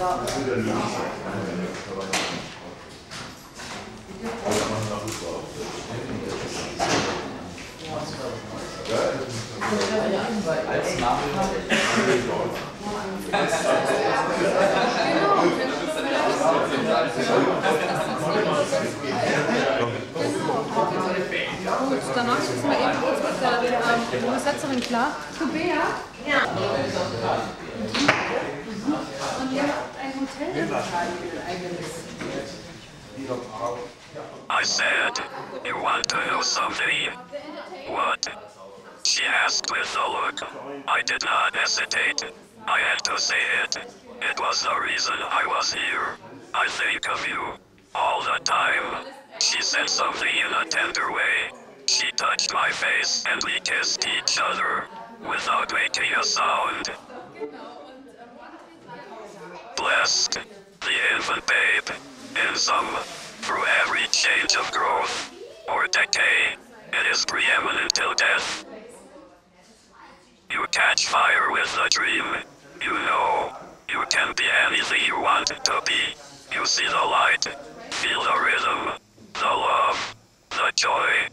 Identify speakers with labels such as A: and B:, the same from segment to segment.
A: Gut, danach sitzen wir eben kurz mit der Übersetzerin klar. Du Bea? Ja. Und ihr habt ein Hotel eigentlich.
B: I said, you want to know something? What? She asked with a look. I did not hesitate. I had to say it. It was the reason I was here. I think of you all the time. She said something in a tender way. She touched my face and we kissed each other without making a sound. Blessed, the infant babe, in some, through every change of growth or decay, it is preeminent till death. You catch fire with a dream. You know, you can be anything you want to be. You see the light, feel the rhythm, the love, the joy.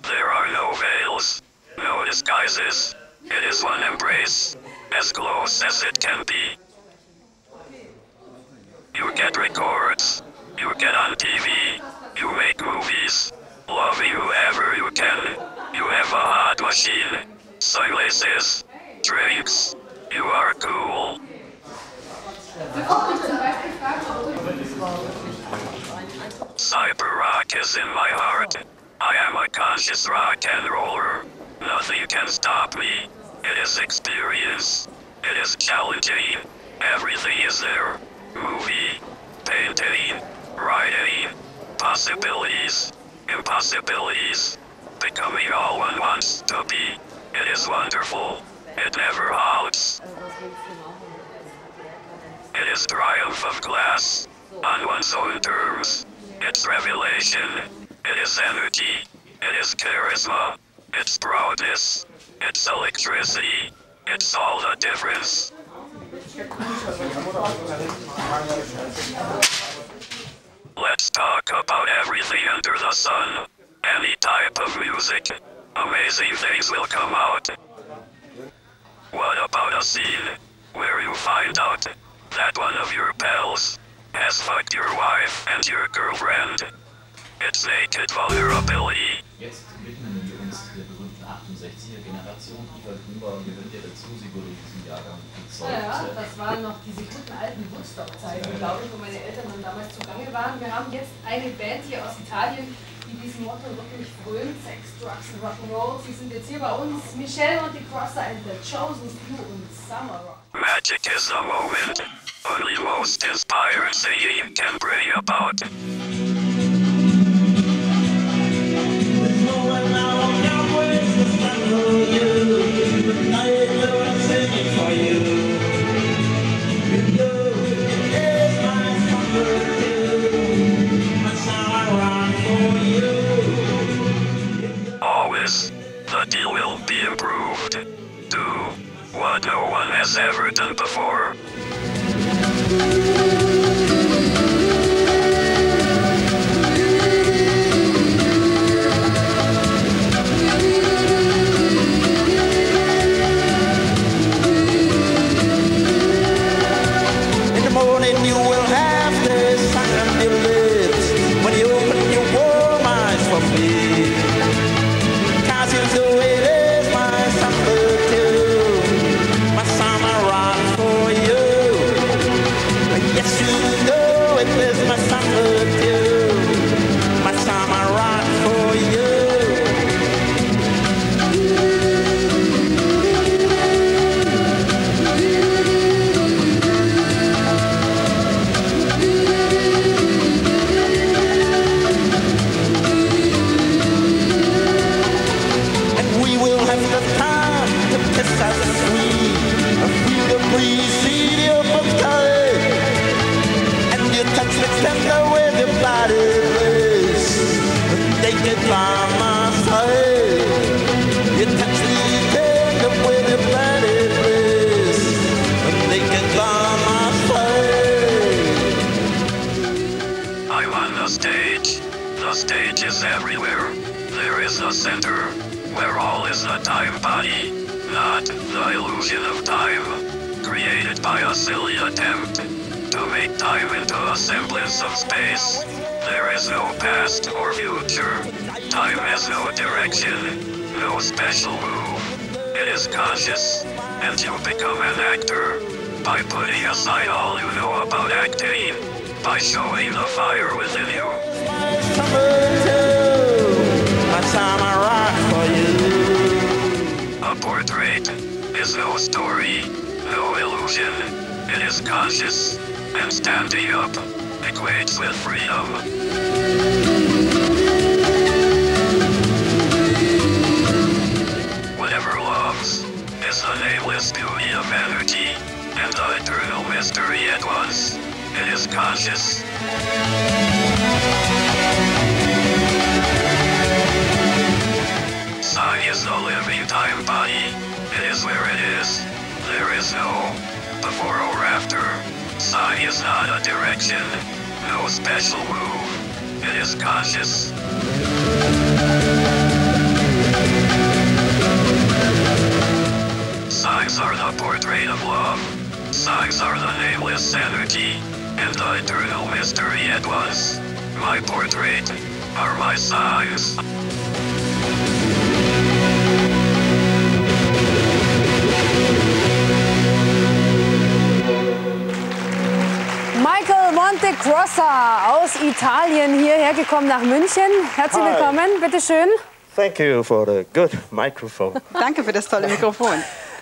B: There are no veils, no disguises. It is one embrace, as close as it can be. You get records, you get on TV, you make movies, loving whoever you can. You have a hot machine, sunglasses, drinks. You are cool. Cyberrock is in my heart. I am a conscious rock and roller. Nothing can stop me. It is experience. It is challenging. Everything is there. Movie, painting, writing, possibilities, impossibilities. Becoming all one wants to be. It is wonderful. It never halts. It is triumph of glass, on one's own terms. It's revelation. It is energy. It is charisma. It's proudness. It's electricity. It's all the difference. Let's talk about everything under the sun. Any type of music. Amazing things will come out. What about a scene where you find out that one of your pals has fucked your wife and your girlfriend? It's naked vulnerability.
C: Jetzt widmen wir uns der berühmten 68er-Generation. Eva gehört ja dazu, sie wurde in diesem Jahrgang gezeugt.
A: Ja, das waren noch diese guten alten Woodstock-Zeiten, glaube ich, wo meine Eltern dann damals zugange waren. Wir haben jetzt eine Band hier aus Italien, die diesem Motto wirklich frönt, Sex, Drugs and Rock'n'Roll. Sie sind jetzt hier bei uns, Michel Montecrossa and the Chosen Few und Cyberrock.
B: Magic is the moment. Only most inspired singing can bring about. Always, the deal will be improved. Do what no one has ever done before.
D: Yes, you know.
B: everywhere. There is a center, where all is a time body, not the illusion of time, created by a silly attempt to make time into a semblance of space. There is no past or future. Time has no direction, no special move. It is conscious, and you become an actor by putting aside all you know about acting, by showing the fire within you. A portrait is no story, no illusion. It is conscious, and standing up equates with freedom. Whatever loves is the nameless beauty of energy, and the eternal mystery at once. It is conscious. Psi is the living time body. It is where it is. There is no before or after. Psi is not a direction, no special move. It is conscious. Signs are the portrait of love. Signs are the nameless energy, and the eternal mystery at once. My portrait are my signs.
A: Michel Montecrossa aus Italien hierher gekommen nach München. Herzlich willkommen, bitteschön.
D: Thank you for the good microphone.
E: Danke für das tolle Mikrofon.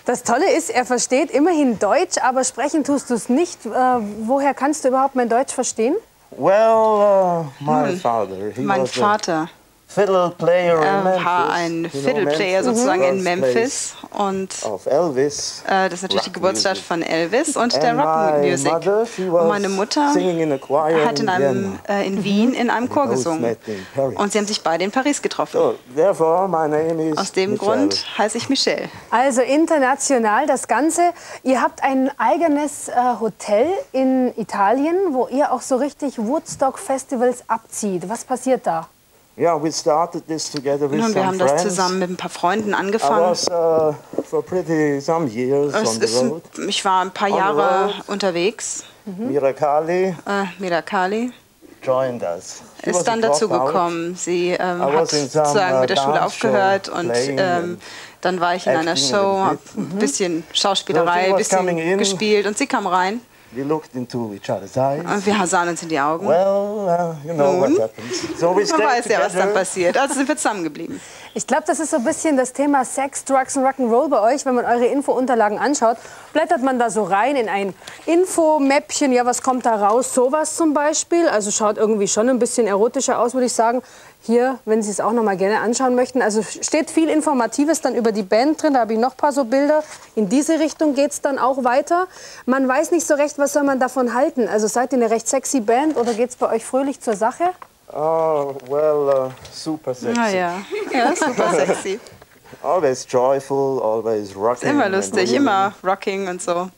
A: Das Tolle ist, er versteht immerhin Deutsch, aber sprechen tust du es nicht. Woher kannst du überhaupt mein Deutsch verstehen?
D: Well, my father,
E: Mein Vater
D: fiddle player in Memphis.
E: war ein Fiddle-Player sozusagen in Memphis. Und
D: of Elvis,
E: das ist natürlich die Geburtsstadt von Elvis und der Rock-Music. Und meine Mutter hat in Wien in einem Chor gesungen. Und sie haben sich beide in Paris getroffen.
D: So, therefore, my name is
E: Aus dem
D: Michel.
E: Grund heiße ich Michel.
A: Also international das Ganze. Ihr habt ein eigenes Hotel in Italien, wo ihr auch so richtig Woodstock-Festivals abzieht. Was passiert da?
D: Yeah, we started this together with
E: Nun, wir
D: some
E: haben das
D: friends.
E: zusammen mit ein paar Freunden
D: I
E: angefangen.
D: was for pretty some years on the road.
E: Ich war ein paar Jahre unterwegs.
D: Miracali
E: Joined
D: us. She
E: ist
D: was a
E: dann dazu
D: dropout.
E: gekommen. Sie hat
D: was in some,
E: sozusagen mit der Schule
D: dance
E: aufgehört
D: show
E: und
D: playing
E: dann war ich in einer
D: acting
E: Show,
D: a
E: habe ein bisschen Schauspielerei,
D: So
E: ein
D: she was coming
E: bisschen
D: in.
E: gespielt und sie kam rein
D: We looked into each other's eyes.
E: und wir sahen uns in die Augen.
D: Well, you know what happens. So we
E: Man
D: stayed
E: weiß ja, was dann
D: together.
E: passiert. Also sind wir zusammengeblieben.
A: Ich glaube, das ist so ein bisschen das Thema Sex, Drugs und Rock'n'Roll bei euch. Wenn man eure Infounterlagen anschaut, blättert man da so rein in ein Infomäppchen. Ja, was kommt da raus? Sowas zum Beispiel. Also schaut irgendwie schon ein bisschen erotischer aus, würde ich sagen. Hier, wenn Sie es auch noch mal gerne anschauen möchten. Also steht viel Informatives dann über die Band drin. Da habe ich noch ein paar so Bilder. In diese Richtung geht es dann auch weiter. Man weiß nicht so recht, was soll man davon halten. Also seid ihr eine recht sexy Band oder geht es bei euch fröhlich zur Sache?
D: Oh, well, super sexy.
E: Ja, super sexy.
D: Always joyful, always rocking.
E: Immer lustig, immer rocking und so.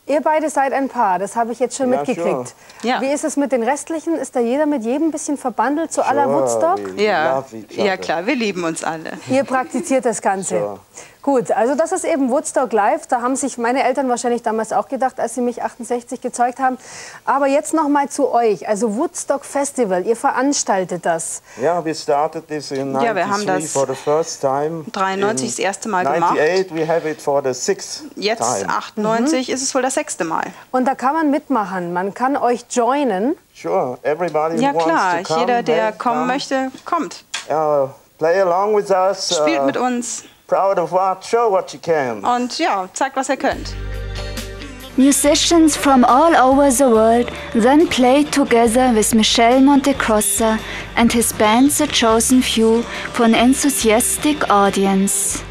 A: Ihr beide seid ein Paar, das habe ich jetzt schon
D: Ja,
A: mitgekriegt.
D: sure.
E: Ja.
A: Wie ist es mit den Restlichen? Ist da jeder mit jedem ein bisschen verbandelt, zu aller Woodstock?
D: we
E: Ja,
D: love each
E: ja
D: other.
E: klar, wir lieben uns alle.
A: Ihr praktiziert das Ganze.
D: Sure.
A: Gut, also das ist eben Woodstock Live. Da haben sich meine Eltern wahrscheinlich damals auch gedacht, als sie mich 68 gezeugt haben. Aber jetzt noch mal zu euch. Also Woodstock Festival, ihr veranstaltet das.
D: Yeah, we started this in
E: Ja, wir haben
D: 93
E: das
D: for the first time.
E: 93 das erste Mal
D: In
E: gemacht.
D: 98 we have it for the sixth
E: Jetzt,
D: time.
E: 98, ist es wohl das 6. Mal.
A: Und da kann man mitmachen, man kann euch joinen.
D: Sure, everybody
E: Ja
D: who wants
E: klar,
D: to come,
E: jeder, der
D: hey,
E: kommen
D: come.
E: möchte, kommt.
D: Play along with us.
E: Spielt mit uns
D: Proud of what, show what you can.
E: und ja, zeigt, was ihr könnt.
F: Musicians from all over the world then played together with Michel Montecrossa and his band The Chosen Few for an enthusiastic audience.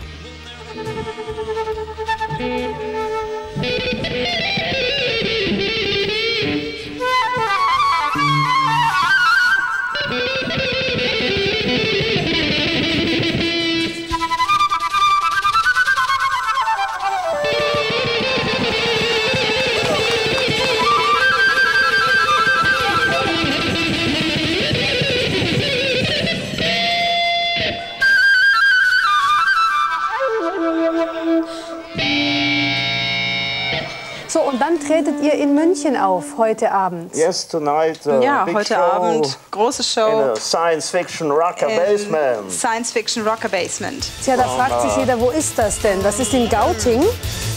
G: So, und dann tretet ihr in München auf, heute Abend.
D: Yes, tonight,
E: ja,
D: big
E: heute
D: show
E: Abend, große Show.
D: in a Science-Fiction Rocker Basement.
E: Science-Fiction Rocker Basement.
G: Tja, da fragt sich jeder, wo ist das denn? Das ist in Gauting.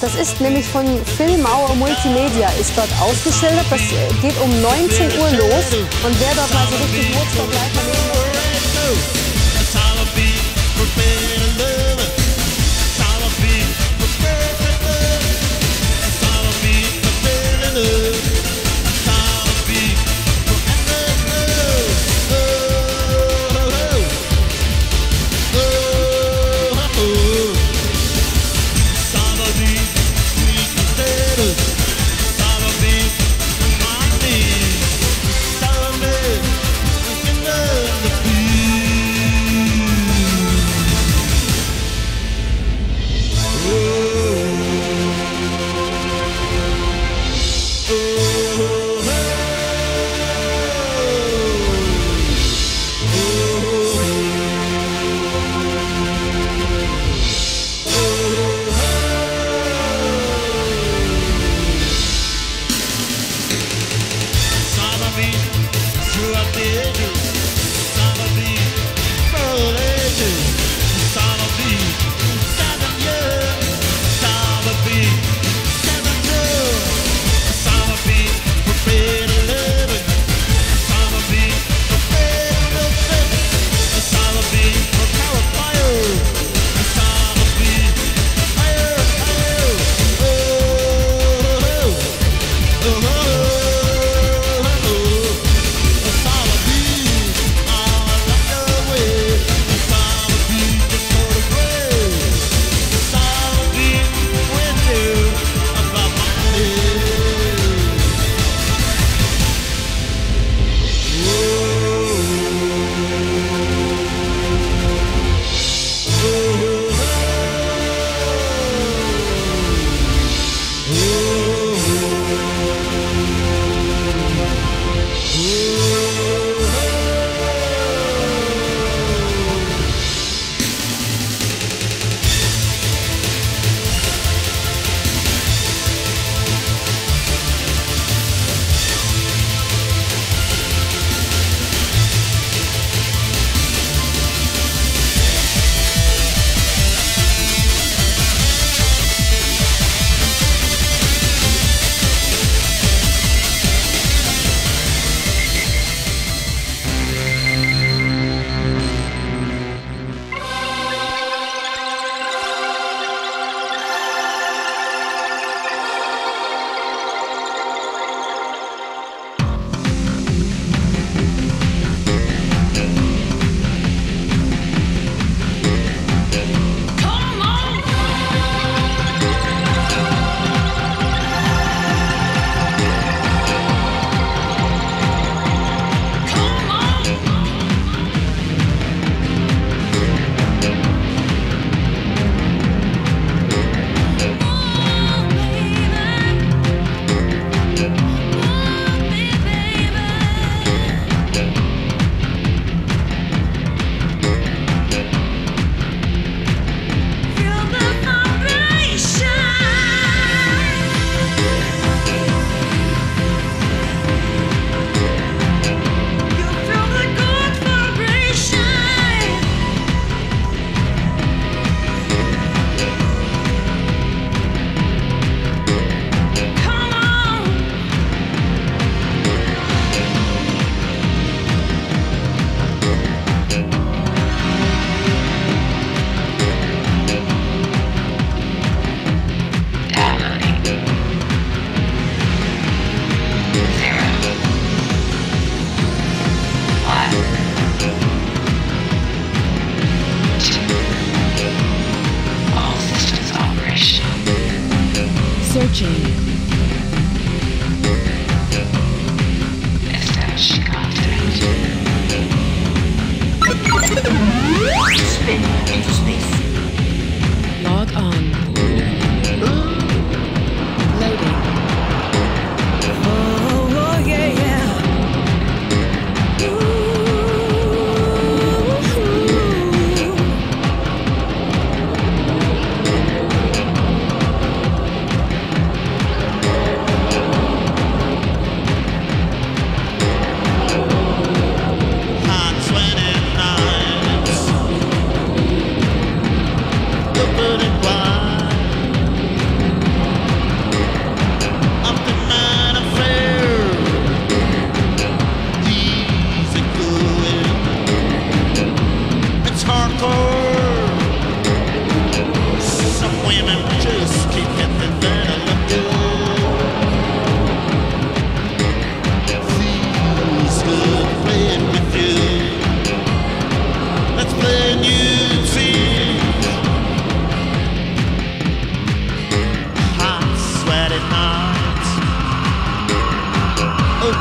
G: Das ist nämlich von Filmauer Multimedia, ist dort ausgeschildert. Das geht um 19 Uhr los. Und wer dort mal so richtig Woodstock live erleben will.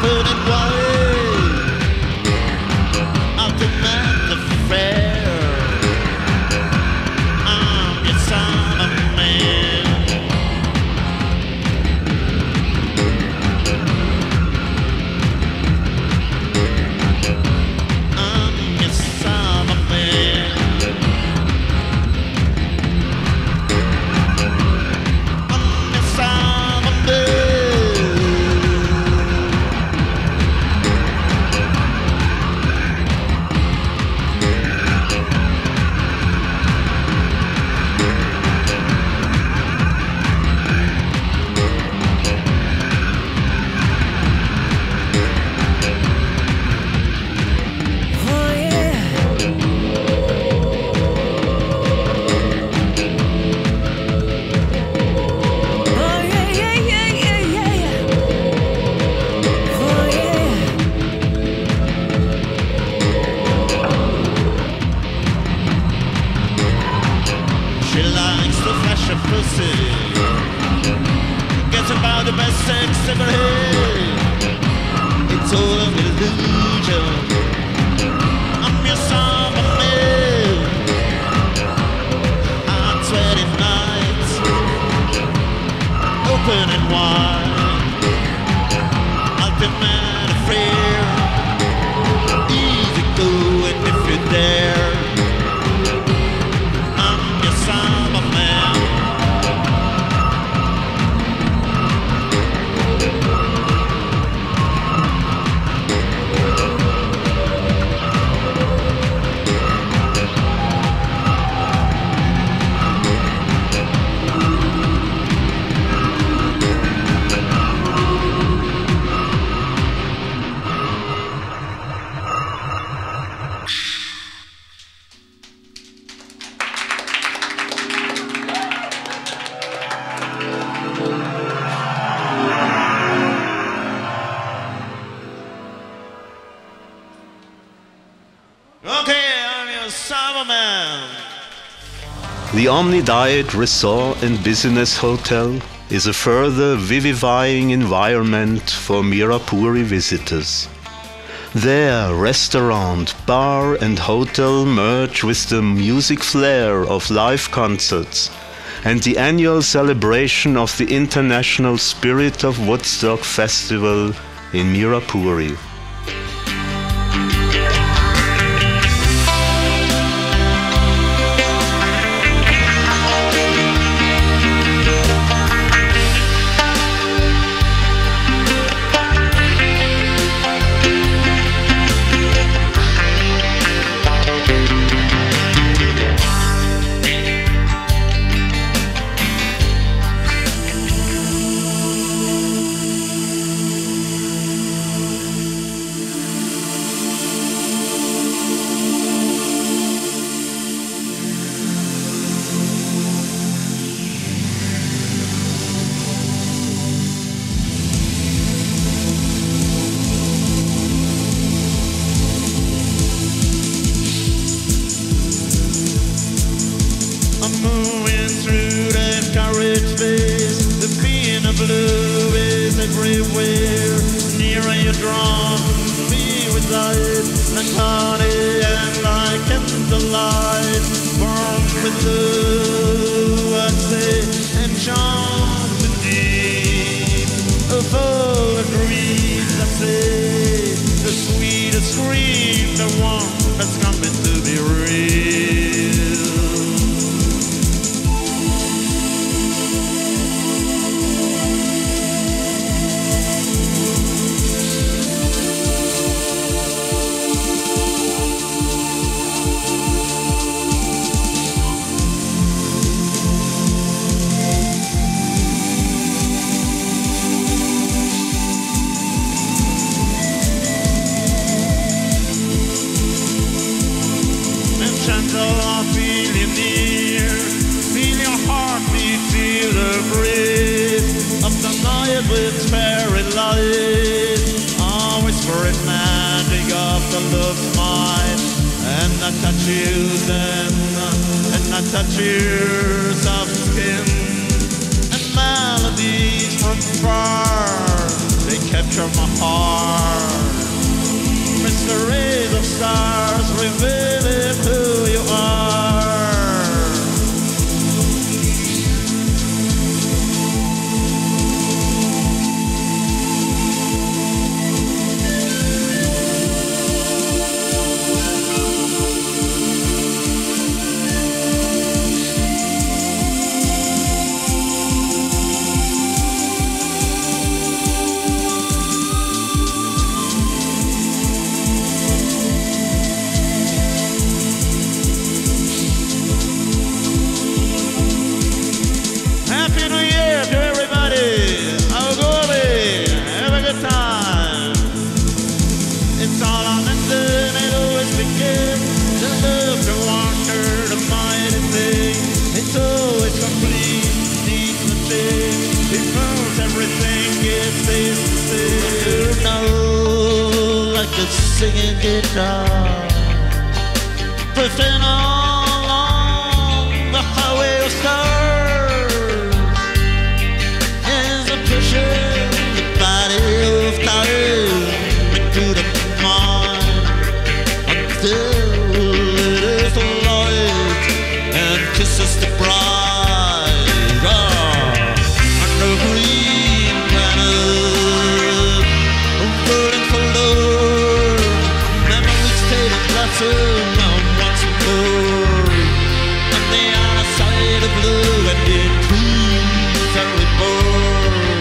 H: open and wide, ultimate affair. I'm your Cyberman. I'm your Cyberman. I'm your Cyberman. She likes to flash a pussy, gets about the best sex ever had. It's all an illusion. I'm your Cyberman. On 20 nights, open and wide, ultimate affair. Easy going if you're there.
I: The Omni-Diet Resort and Business Hotel is a further vivifying environment for Mirapuri visitors. There, restaurant, bar and hotel merge with the music flair of live concerts and the annual celebration of the International Spirit of Woodstock Festival in Mirapuri.
H: They capture my heart. singing guitar, drifting along the highway of stars. As I push the body of time into the mind until it is light and kisses the bride. Under green planet, burning for love, memories fade and blossom once more. On the other side of blue and in trees are reborn.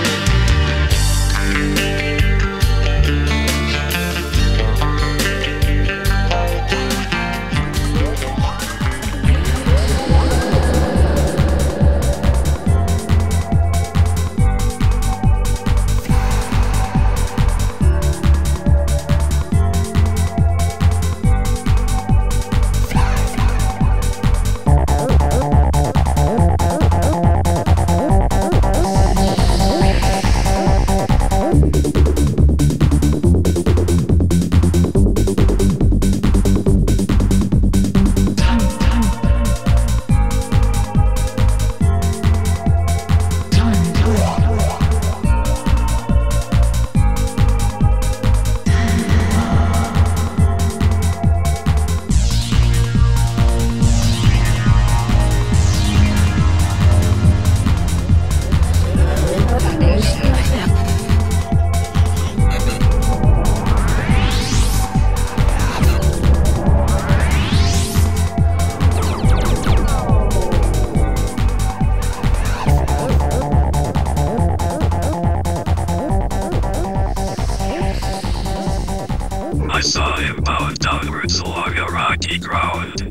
B: I saw him bound downwards along a rocky ground,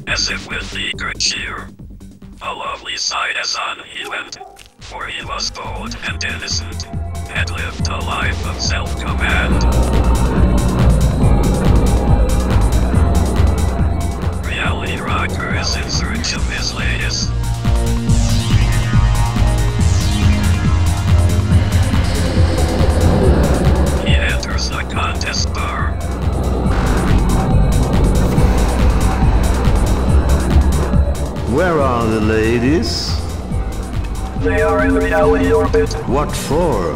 B: as if with eager cheer. A lovely sight as on he went, for he was bold and innocent, had lived a life of self-command. Reality Rocker is in search of his latest. He enters the contest bar.
I: Where are the ladies?
B: They are in reality orbit.
I: What for?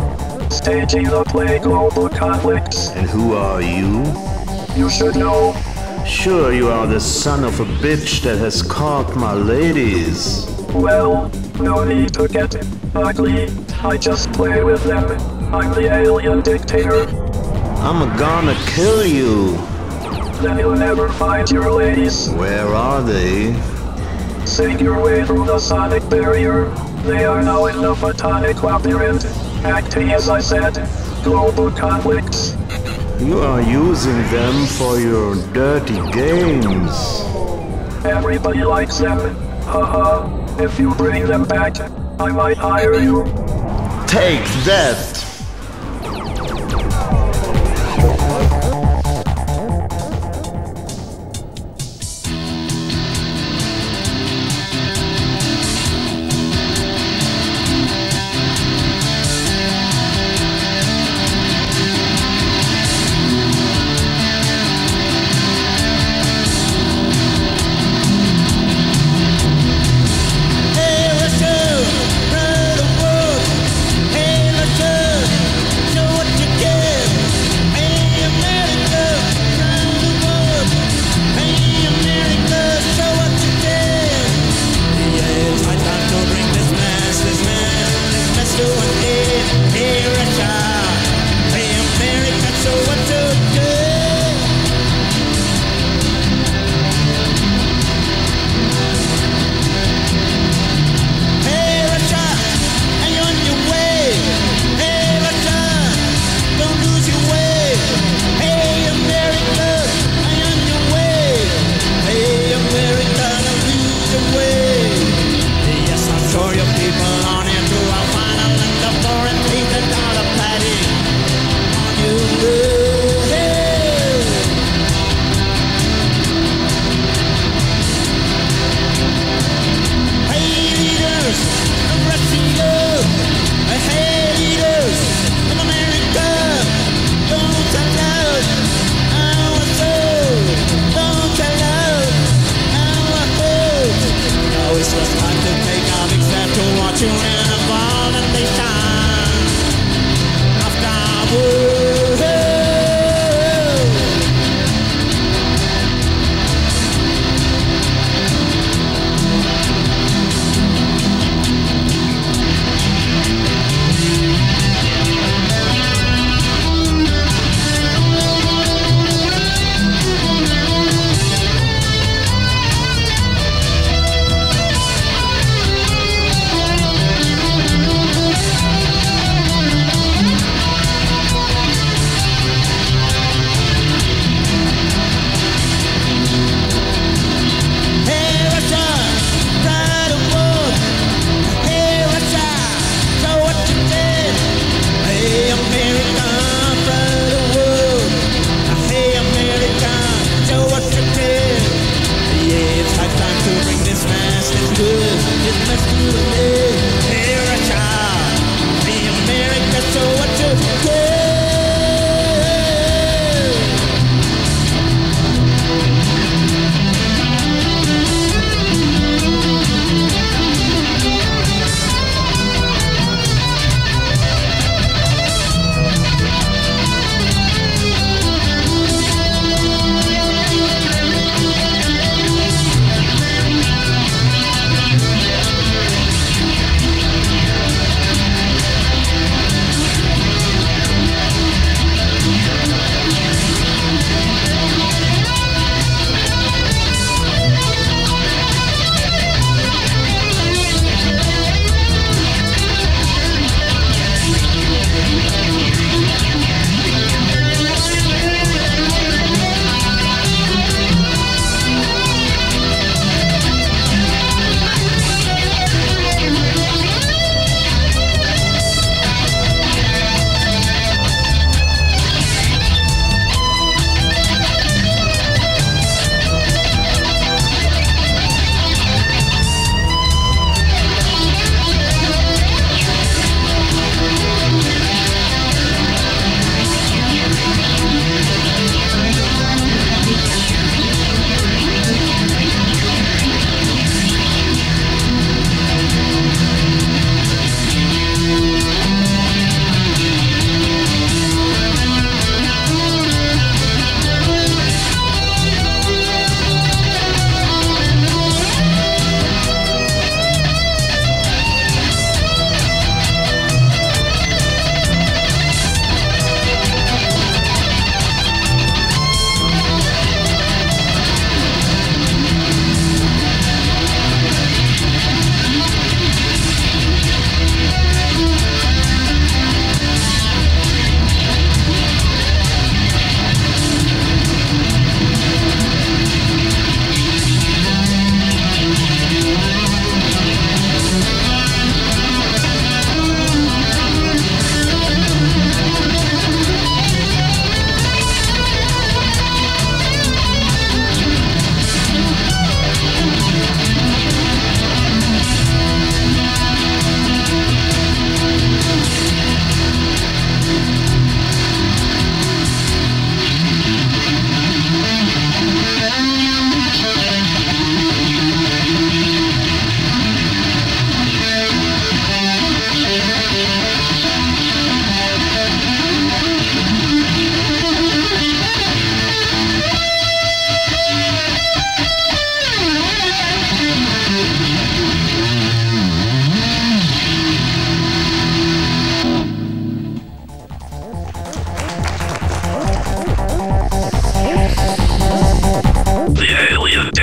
B: Staging the play global conflicts.
I: And who are you?
B: You should know.
I: Sure, you are the son of a bitch that has caught my ladies.
B: Well, no need to get ugly. I just play with them. I'm the alien dictator.
I: I'm gonna kill you.
B: Then you'll never find your ladies.
I: Where are they?
B: Sink your way through the sonic barrier. They are now in the photonic labyrinth, acting as I said, global conflicts.
I: You are using them for your dirty games.
B: Everybody likes them. Haha. If you bring them back, I might hire you.
I: Take that!
H: Hey, let's go!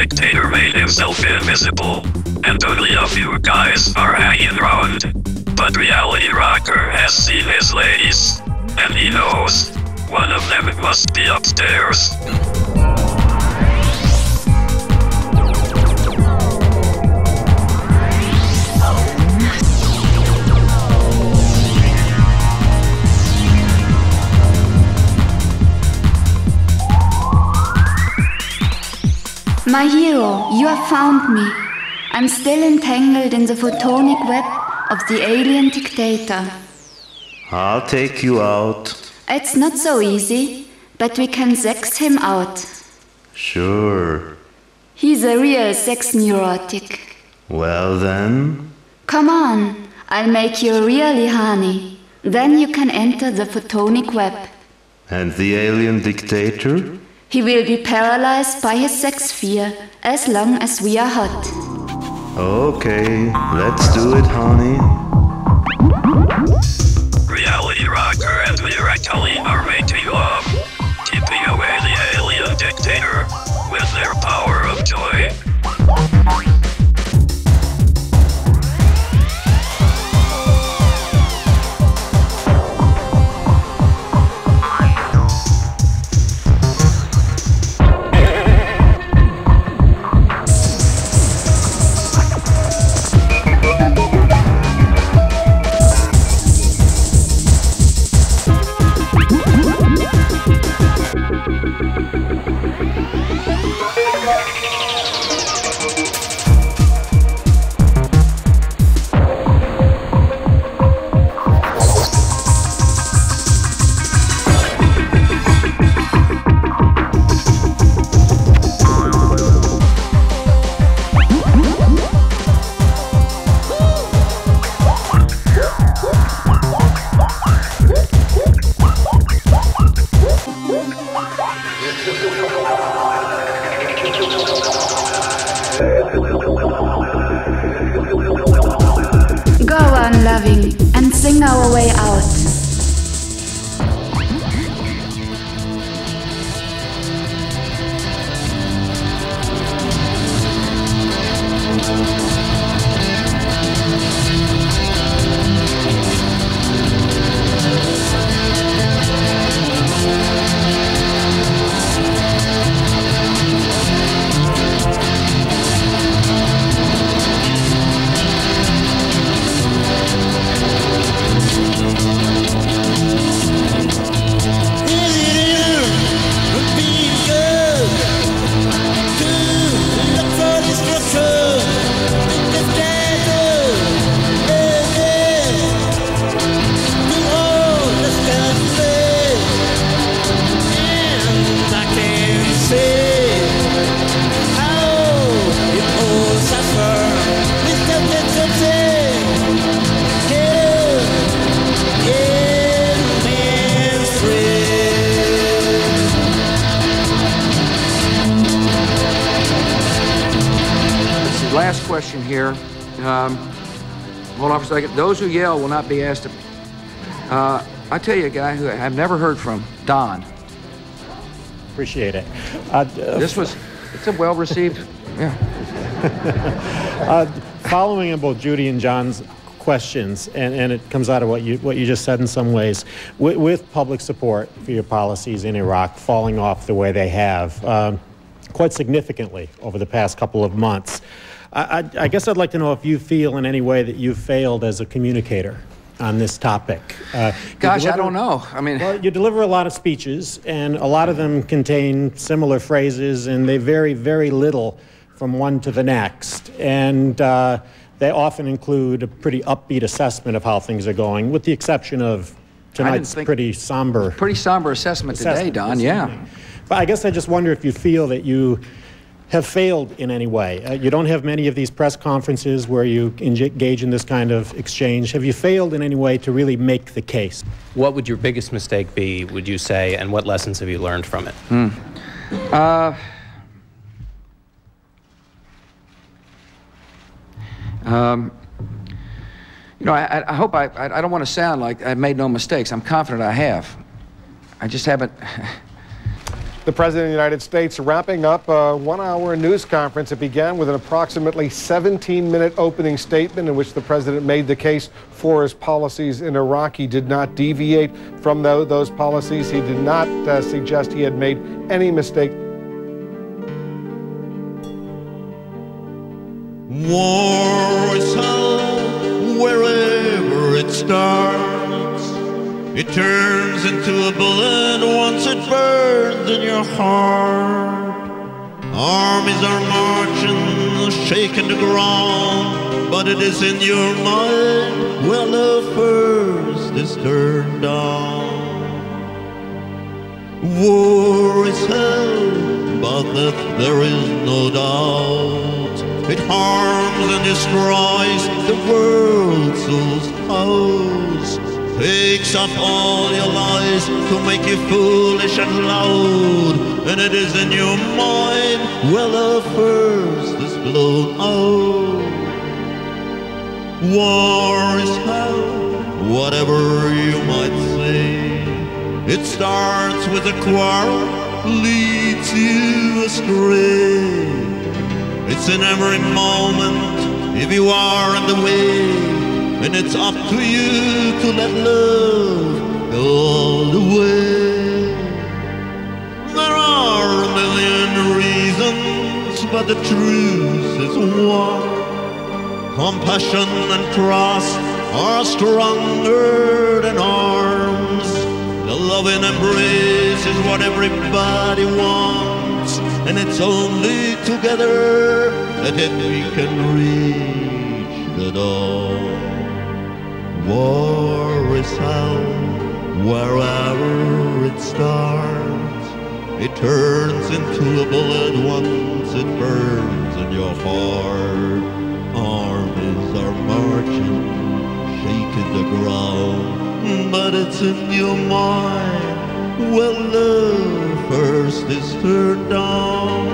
B: dictator made himself invisible, and only a few guys are hanging around. But Reality Rocker has seen his ladies, and he knows one of them must be upstairs.
F: My hero, you have found me. I'm still entangled in the photonic web of the alien dictator.
I: I'll take you out.
F: It's not so easy, but we can sex him out.
I: Sure.
F: He's a real sex neurotic.
I: Well then?
F: Come on, I'll make you really horny. Then you can enter the photonic web.
I: And the alien dictator?
F: He will be paralyzed by his sex fear as long as we are hot.
I: Okay, let's do it, honey.
B: Reality Rocker and Miracully are making love, keeping away the alien dictator with their power of joy.
F: Go on loving and sing our way out.
J: Last question here. Hold on for a second. Those who yell will not be asked to... I tell you a guy who I've never heard from, Don.
K: Appreciate it.
J: It's a well-received, yeah.
K: Following on both Judy and John's questions, and it comes out of what you just said in some ways, with public support for your policies in Iraq falling off the way they have, quite significantly over the past couple of months, I guess I'd like to know if you feel in any way that you've failed as a communicator on this topic.
J: Gosh, I don't know. I mean...
K: Well, you deliver a lot of speeches, and a lot of them contain similar phrases, and they vary very little from one to the next. And they often include a pretty upbeat assessment of how things are going, with the exception of tonight's pretty somber...
J: Pretty somber assessment today, Don, yeah.
K: But I guess I just wonder if you feel that you have failed in any way. You don't have many of these press conferences where you engage in this kind of exchange. Have you failed in any way to really make the case?
L: What would your biggest mistake be, would you say, and what lessons have you learned from it?
J: You know, I hope I don't want to sound like I've made no mistakes. I'm confident I have. I just haven't...
M: The President of the United States wrapping up a one-hour news conference. It began with an approximately 17-minute opening statement in which the President made the case for his policies in Iraq. He did not deviate from those policies. He did not suggest he had made any mistake.
H: War is hell wherever it starts. It turns into a bullet once it burns in your heart. Armies are marching, shaking the ground, but it is in your mind where love first is turned on. War is hell, but that there is no doubt. It harms and destroys the world's house. Takes up all your lies to make you foolish and loud. And it is in your mind where love first is blown out. War is hell, whatever you might say. It starts with a quarrel, leads you astray. It's in every moment if you are in the way. And it's up to you to let love go all the way. There are a million reasons, but the truth is one. Compassion and trust are stronger than arms. The loving embrace is what everybody wants. And it's only together that we can reach the dawn. War is hell wherever it starts. It turns into a bullet once it burns in your heart. Armies are marching, shaking the ground, but it's in your mind where love first is turned on.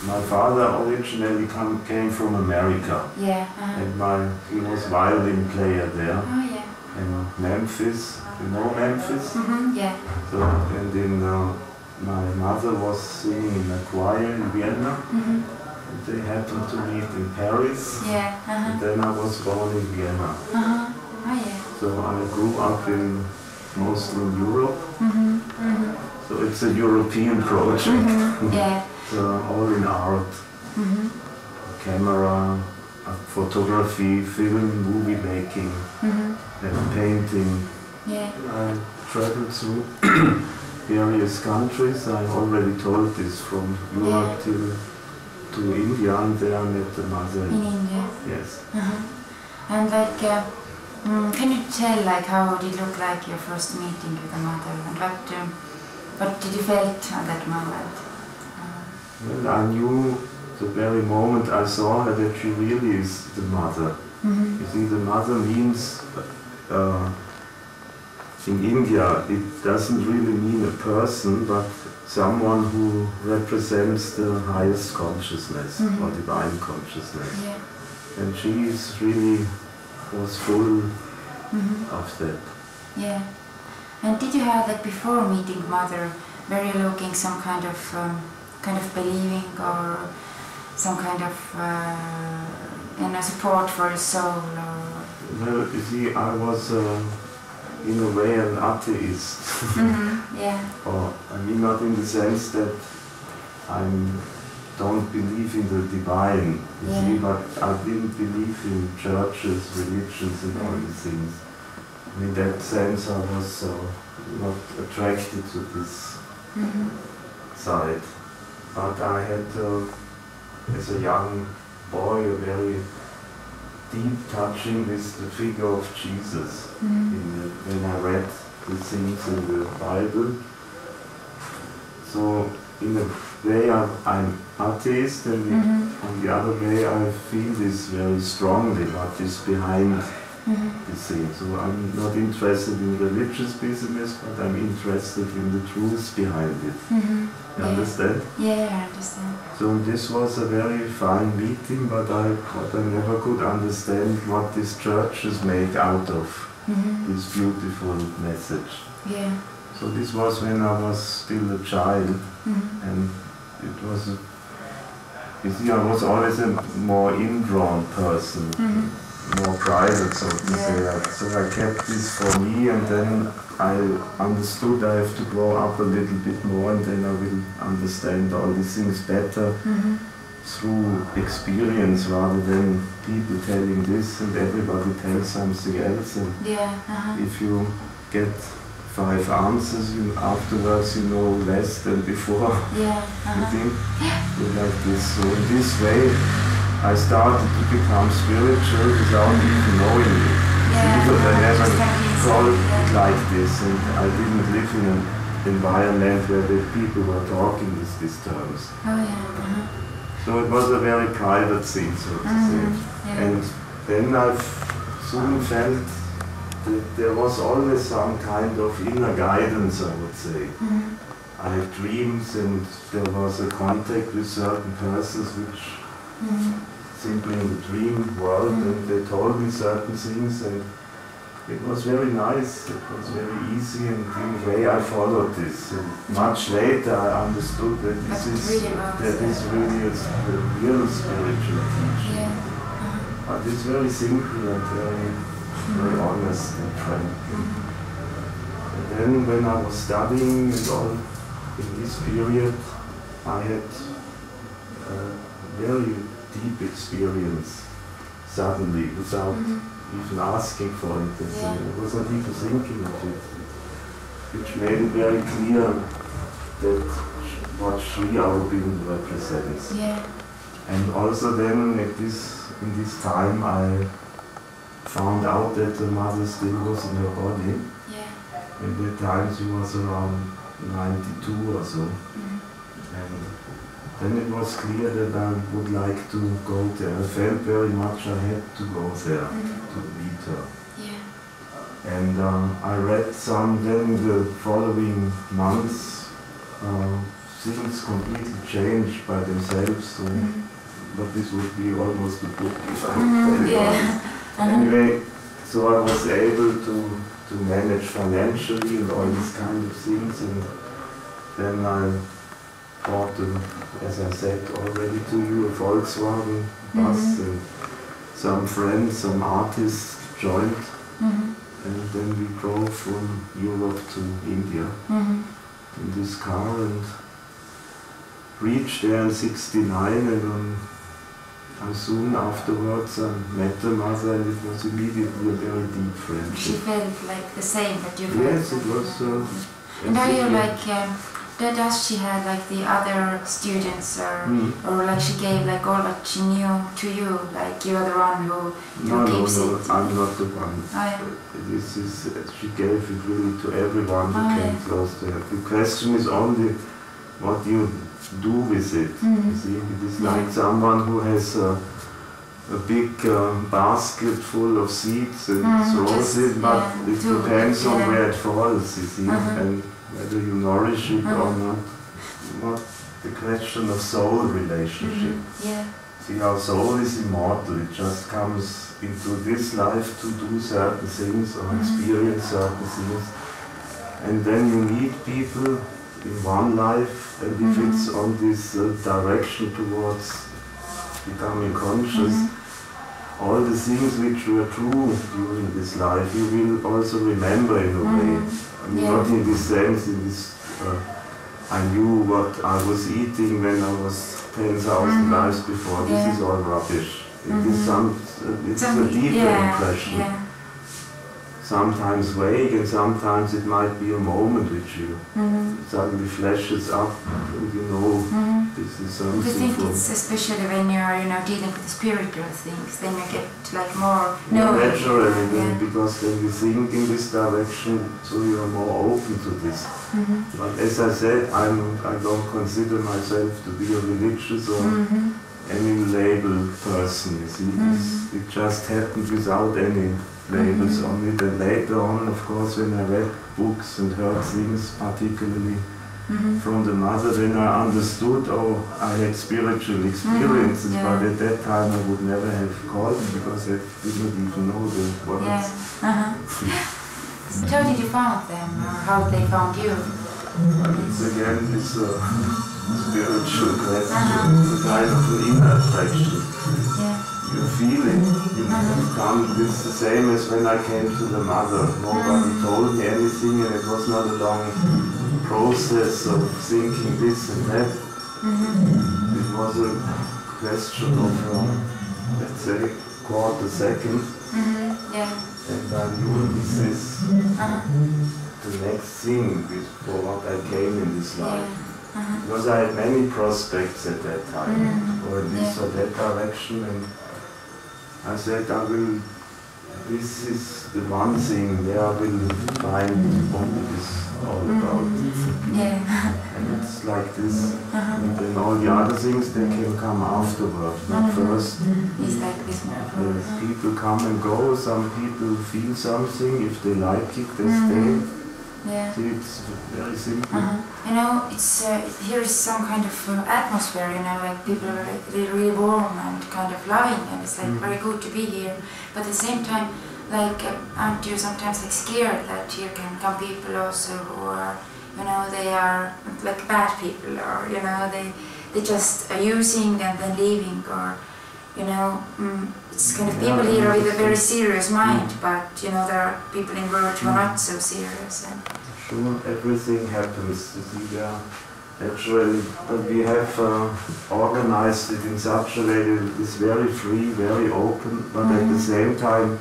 D: My father originally came from America.
N: Yeah.
D: And he was violin player there.
N: Oh yeah.
D: In Memphis. You know Memphis?
N: Yeah.
D: So, and my mother was singing in a choir in Vienna. And they happened to meet in Paris.
N: Yeah.
D: And then I was born in Vienna.
N: Oh yeah.
D: So I grew up mostly in Europe. So it's a European project.
N: Yeah.
D: All in art, camera, photography, film, movie making, and painting.
N: Yeah.
D: I traveled through various countries. I already told this, from Europe to India, and there I met the mother.
N: In India?
D: Yes.
N: And like, can you tell like how did it look like your first meeting with the mother, and what did you felt at that moment?
D: Well, I knew the very moment I saw her that she really is the mother. You see, the mother means, in India, it doesn't really mean a person, but someone who represents the highest consciousness, or divine consciousness.
N: Yeah.
D: And she was full of that.
N: Yeah. And did you have, like, before meeting mother, very looking some kind of believing, or some kind of support for the soul? Or?
D: Well, you see, I was in a way an atheist.
N: Yeah.
D: Or, I mean, not in the sense that I don't believe in the divine, you see, but I didn't believe in churches, religions, and all these things. In that sense, I was not attracted to this side. But I had, as a young boy, a very deep touching with the figure of Jesus. When I read the things in the Bible. So in a way I'm atheist, and on the other way I feel this very strongly, what is behind the thing. So I'm not interested in religious business, but I'm interested in the truth behind it. You understand?
N: Yeah, I understand.
D: So this was a very fine meeting, but I never could understand what these churches make out of this beautiful message.
N: Yeah.
D: So this was when I was still a child, and it was, you see, I was always a more indrawn person, more private, so to say. So I kept this for me, and then I understood I have to grow up a little bit more, and then I will understand all these things better through experience rather than people telling this and everybody tells something else. And if you get 5 answers, afterwards you know less than before. You think? Like this. So in this way I started to become spiritual without even knowing it. Because I never thought like this, and I didn't live in an environment where the people were talking with these terms. So it was a very private thing, so to say. And then I soon felt that there was always some kind of inner guidance, I would say. I had dreams, and there was a contact with certain persons which simply in the dream world, and they told me certain things, and it was very nice, it was very easy, and in a way I followed this. And much later I understood that this is really a real spiritual teaching. But it's very simple and very honest and friendly. And then when I was studying and all in this period, I had a very deep experience suddenly, without even asking for it. I was not even thinking of it, which made it very clear that what Sri Aurobindo represents. And also then in this time I found out that the mother still was in her body. At that time she was around 92 or so. And then it was clear that I would like to go there. I felt very much I had to go there to meet her. And I read some, then the following months, things completely changed by themselves. So, but this would be almost a book if I would tell it. Anyway, so I was able to manage financially and all these kind of things, and then I bought, as I said already to you, a Volkswagen bus, and some friends, some artists joined, and then we drove from Europe to India in this car, and reached there in '69, and soon afterwards I met the mother, and it was immediately a very deep friendship.
N: She felt like the same that you felt?
D: Yes, it was.
N: And are you like, does she have like the other students, or like she gave like all what she knew to you, like you are the one who gives it?
D: No, I'm not the one. This is, she gave it really to everyone who came close to her. The question is only what you do with it. You see, it is like someone who has a big basket full of seeds and throws it, but it depends on where it falls, you see, and whether you nourish it or not. Not the question of soul relationship. See, our soul is immortal, it just comes into this life to do certain things or experience certain things, and then you meet people in one life, and if it's on this direction towards becoming conscious, all the things which were true during this life you will also remember in a way. I mean, not in this sense, in this, I knew what I was eating when I was 10,000 lives before. This is all rubbish. It is it's a deeper impression. Sometimes vague, and sometimes it might be a moment which you suddenly flashes up, and you know this is something.
N: I think it's especially when you are, dealing with spiritual things, then you get like more knowing.
D: Naturally, because then you think in this direction, so you are more open to this. But as I said, I don't consider myself to be a religious or any label person. You see, it just happened without any labels. Only then later on, of course, when I read books and heard things, particularly from the mother, then I understood, I had spiritual experiences, but at that time I would never have called them because I didn't even know the words.
N: So how did you find them, or how they found you?
D: It's again this spiritual question. It's a kind of an inner attraction. You feel it. It's the same as when I came to the mother. Nobody told me anything, and it was not a long process of thinking this and that. It was a question of, let's say, quarter second. And I knew this is the next thing for what I came in this life. Because I had many prospects at that time, or this or that direction, and I said this is the one thing where I will find what it is all about. And it's like this, and then all the other things, they can come afterwards, not first.
N: It's like this.
D: People come and go, some people feel something, if they like it, they stay. See, it's very simple.
N: It's here is some kind of atmosphere, like people are really warm and kind of loving, and it's like very good to be here. But at the same time, like aren't you sometimes like scared that here can come people also who are, they are like bad people, or they just are using and then leaving, or it's kind of people here with a very serious mind, but there are people in the world who are not so serious.
D: Sure, everything happens. You see, naturally, but we have organized it in such a way that it is very free, very open, but at the same time,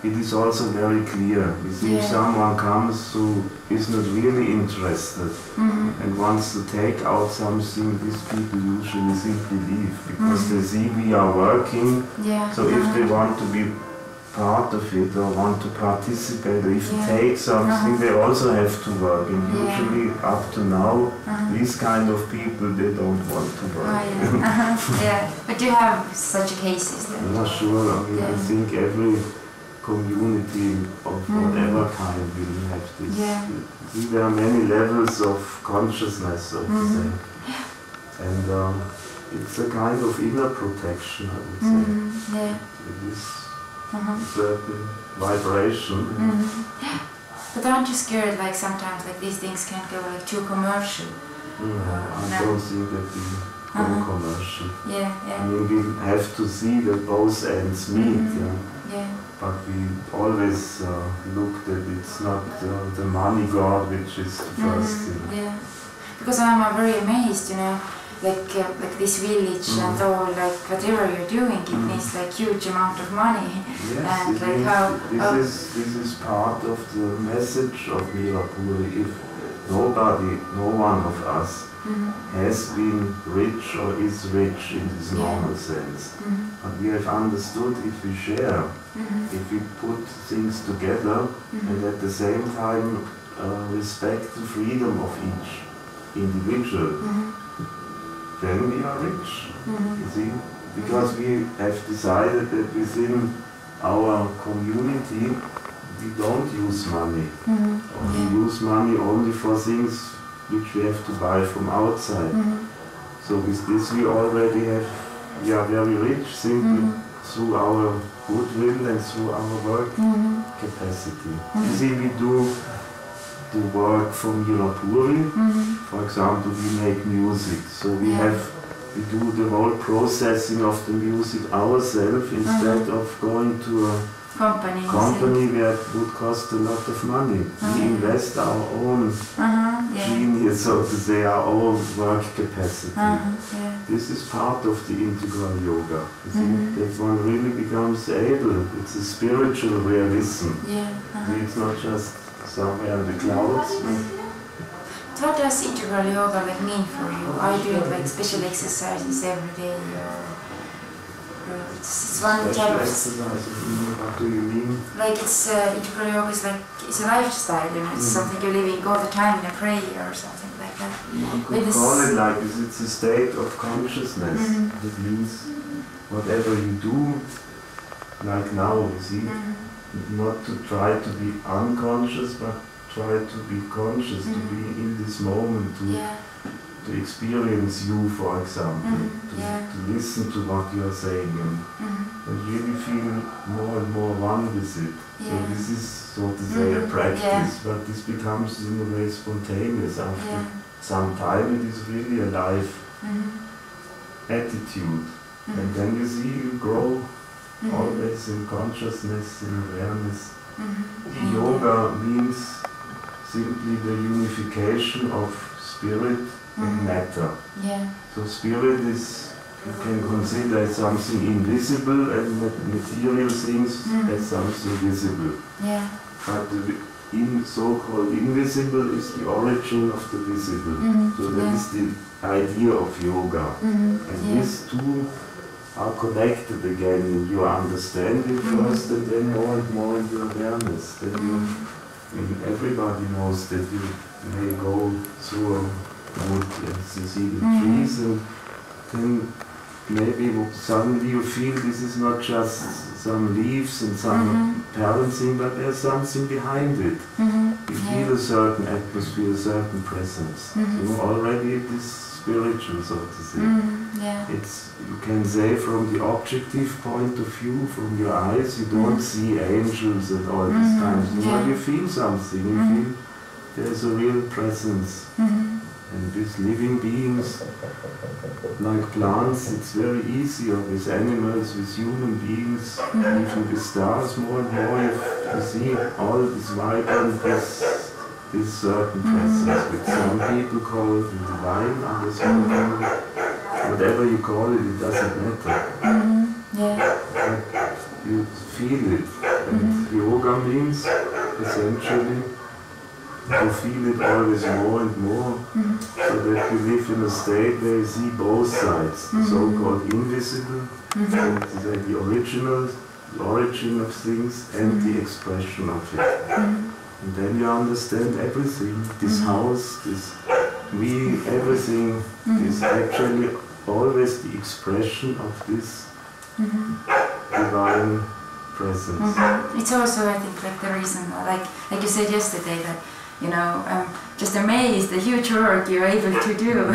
D: it is also very clear. You see, if someone comes who is not really interested and wants to take out something, these people usually simply leave because they see we are working. So if they want to be part of it or want to participate or if take something, they also have to work. And usually up to now, these kind of people, they don't want to work.
N: But you have such cases then?
D: Yeah, sure. I mean, I think every community of whatever kind will have this. There are many levels of consciousness, so to say. And it's a kind of inner protection, I would say. It is certain vibration.
N: But aren't you scared, like sometimes like these things can go like too commercial?
D: I don't think that we go commercial. I mean, we have to see that both ends meet. But we always look that it's not the money god which is the first thing.
N: Because I'm very amazed, like this village and all, like whatever you're doing, it needs like huge amount of money. And like
D: this is part of the message of Mirapuri. If no one of us has been rich or is rich in this normal sense, but we have understood if we share, if we put things together and at the same time respect the freedom of each individual, then we are rich, you see, because we have decided that within our community we don't use money. We use money only for things which we have to buy from outside. So with this we already we are very rich simply through our goodwill and through our work capacity. You see, we do the work from Mirapuri. For example, we make music, so we do the whole processing of the music ourselves instead of going to a company where it would cost a lot of money. We invest our own genius, so to say, our own work capacity. This is part of the integral yoga. You see, that one really becomes able. It's a spiritual realism. It's not just somewhere in the clouds.
N: what does integral yoga like mean for you? Are you doing like special exercises every day, or it's one type of
D: exercise? What do you mean?
N: Like it's integral yoga is like it's a lifestyle, you know. It's something you're living all the time in a prayer or something like that.
D: You could call it like this. It's a state of consciousness. That means whatever you do, like now, you see, not to try to be unconscious, but try to be conscious, to be in this moment, to experience you, for example, to listen to what you are saying, and really feel more and more one with it. So this is, so to say, a practice, but this becomes in a way spontaneous. After some time it is really a life attitude, and then you see you grow always in consciousness, in awareness. Yoga means simply the unification of spirit and matter. So spirit is, you can consider as something invisible, and material things as something visible. But the so-called invisible is the origin of the visible. So that is the idea of yoga. And these two are connected again in your understanding first, and then more and more in your awareness. Then you, everybody knows that you may go through a wood and you see the trees, and then maybe suddenly you feel this is not just some leaves and some parent thing, but there's something behind it. You feel a certain atmosphere, a certain presence. So already it is spiritual, so to say. It's, you can say from the objective point of view, from your eyes, you don't see angels and all these kinds of things, but you feel something, you feel there's a real presence. And with living beings, like plants, it's very easy, or with animals, with human beings, even with stars, more and more you see all this vibrant, this certain presence, which some people call the divine, others call it, whatever you call it, it doesn't matter. But you feel it. And yoga means essentially to feel it always more and more, so that you live in a state where you see both sides, the so-called invisible, the original, the origin of things, and the expression of it. And then you understand everything, this house, this we, everything is actually always the expression of this divine presence.
N: It's also, I think, like the reason, like you said yesterday, that you know, just amazed the huge work you're able to do.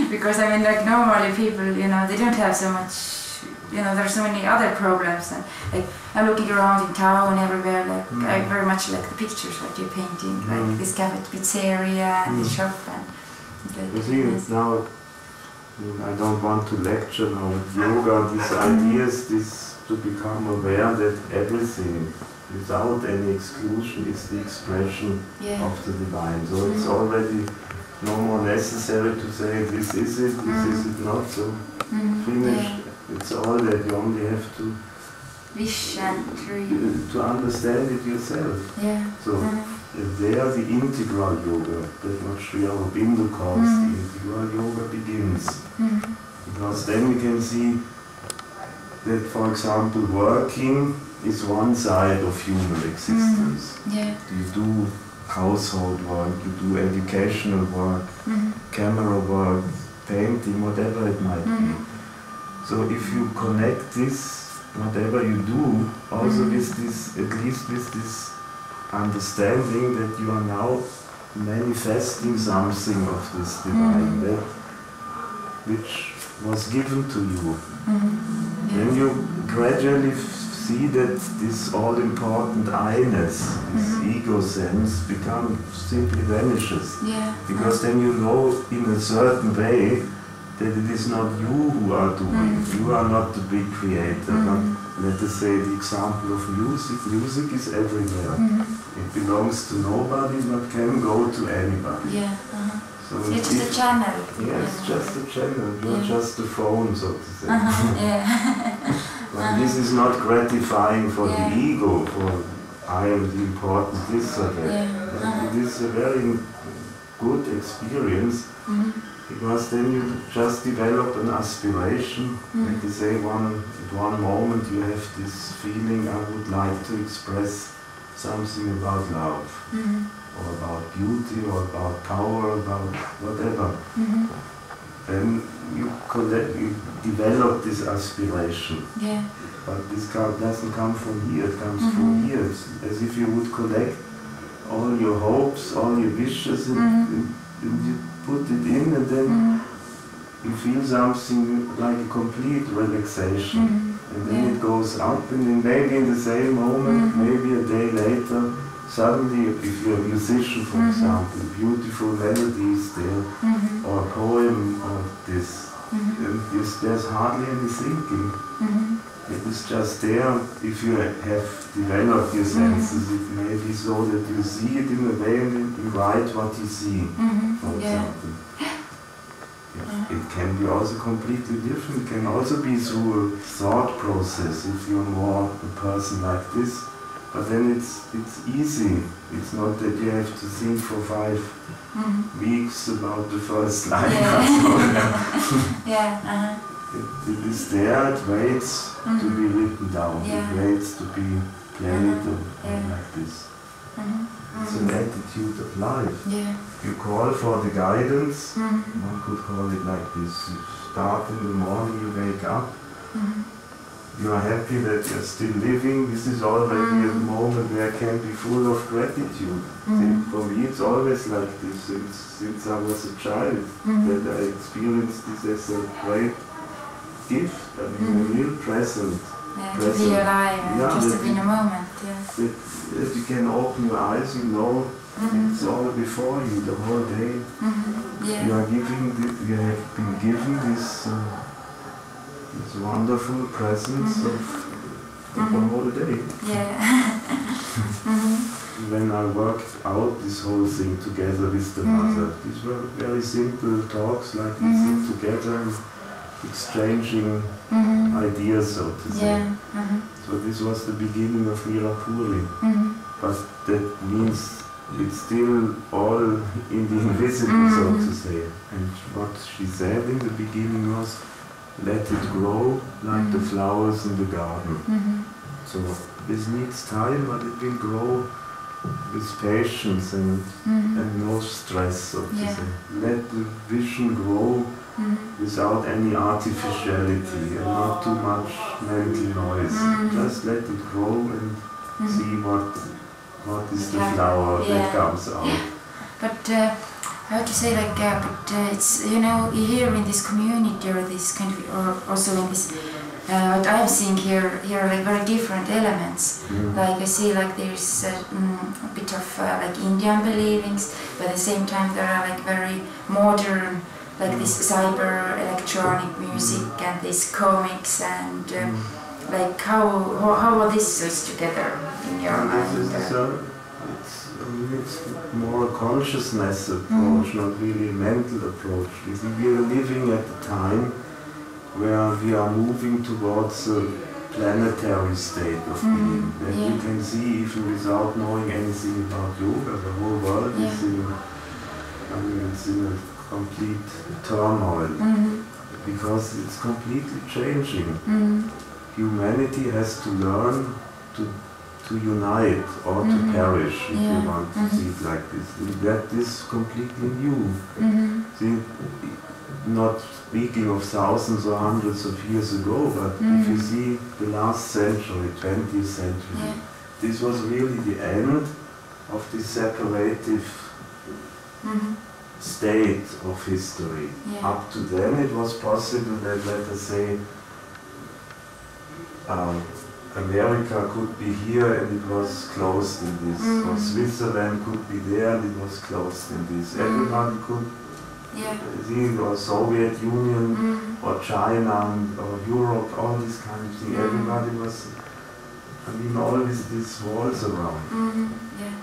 N: Because I mean, like normally people, you know, they don't have so much, you know, there's so many other problems. And like I'm looking around in town everywhere, like I very much like the pictures that you're painting, like this cafe pizzeria and this shop. And
D: you see, now I don't want to lecture now, yoga, these ideas, this to become aware that everything, without any exclusion, is the expression of the divine. So it's already no more necessary to say this is it, this is it not, so finished. It's all that you only have to understand it yourself. So there the integral yoga, that what Sri Aurobindo calls the integral yoga, begins. Because then we can see that, for example, working is one side of human existence. You do household work, you do educational work, camera work, painting, whatever it might be. So if you connect this, whatever you do, also with this, at least with this understanding that you are now manifesting something of this divine, that which was given to you. Then you gradually see that this all-important I-ness, this ego sense, simply vanishes. Because then you know in a certain way that it is not you who are doing. You are not the big creator. But let us say the example of music. Music is everywhere. It belongs to nobody but can go to anybody. So
N: it's just a channel.
D: Yes, just a channel. You're just a phone, so to say. But this is not gratifying for the ego, for I am the important this or that. It is a very good experience, because then you just develop an aspiration. Like you say, at one moment you have this feeling, I would like to express something about love, or about beauty, or about power, about whatever. Then you develop this aspiration.
N: Yeah.
D: But this doesn't come from here, it comes from here. It's as if you would collect all your hopes, all your wishes, and you put it in, and then you feel something like a complete relaxation. And then it goes up, and then maybe in the same moment, maybe a day later, suddenly, if you're a musician, for example, beautiful melodies there, or a poem, or this, there's hardly any thinking. It is just there. If you have developed your senses, it may be so that you see it in a way and you write what you see, for example. It can be also completely different. It can also be through a thought process, if you're more a person like this. But then it's easy. It's not that you have to think for 5 weeks about the first line. It is there, it waits to be written down, it waits to be played like this. It's an attitude of life. You call for the guidance, one could call it like this. You start in the morning, you wake up, you are happy that you're still living. This is already a moment where I can be full of gratitude. For me it's always like this, since I was a child, that I experienced this as a great gift, I mean a real present.
N: To be alive, just to be in a moment.
D: That you can open your eyes, you know, it's all before you the whole day. You are giving, you have been given this wonderful presence of the whole day. When I worked out this whole thing together with the mother, these were very simple talks, like we sit together and exchanging ideas, so to say. So this was the beginning of Mirapuri. But that means it's still all in the invisible, so to say. And what she said in the beginning was, let it grow like the flowers in the garden. So this needs time, but it will grow with patience and no stress, so to say. Let the vision grow without any artificiality and not too much mental noise. Just let it grow and see what is the flower that comes out.
N: But I have to say, like, it's, you know, here in this community, or this kind of, or also in this, what I'm seeing here are like very different elements. Like I see, like there's a bit of like Indian believings, but at the same time there are like very modern, like this cyber electronic music and these comics, and like how all this is together in your mind?
D: It's more a consciousness approach, not really a mental approach. We are living at a time where we are moving towards a planetary state of being. And you can see, even without knowing anything about yoga, the whole world is it's in a complete turmoil, because it's completely changing. Humanity has to learn to unite or to perish, if you want to see it like this. That is completely new. See, not speaking of thousands or hundreds of years ago, but if you see the last century, 20th century, this was really the end of this separative state of history. Up to then it was possible that, let us say, America could be here and it was closed in this, or Switzerland could be there and it was closed in this. Everybody could see, or Soviet Union, or China, or Europe, all this kind of thing. Everybody was, I mean, always these walls around.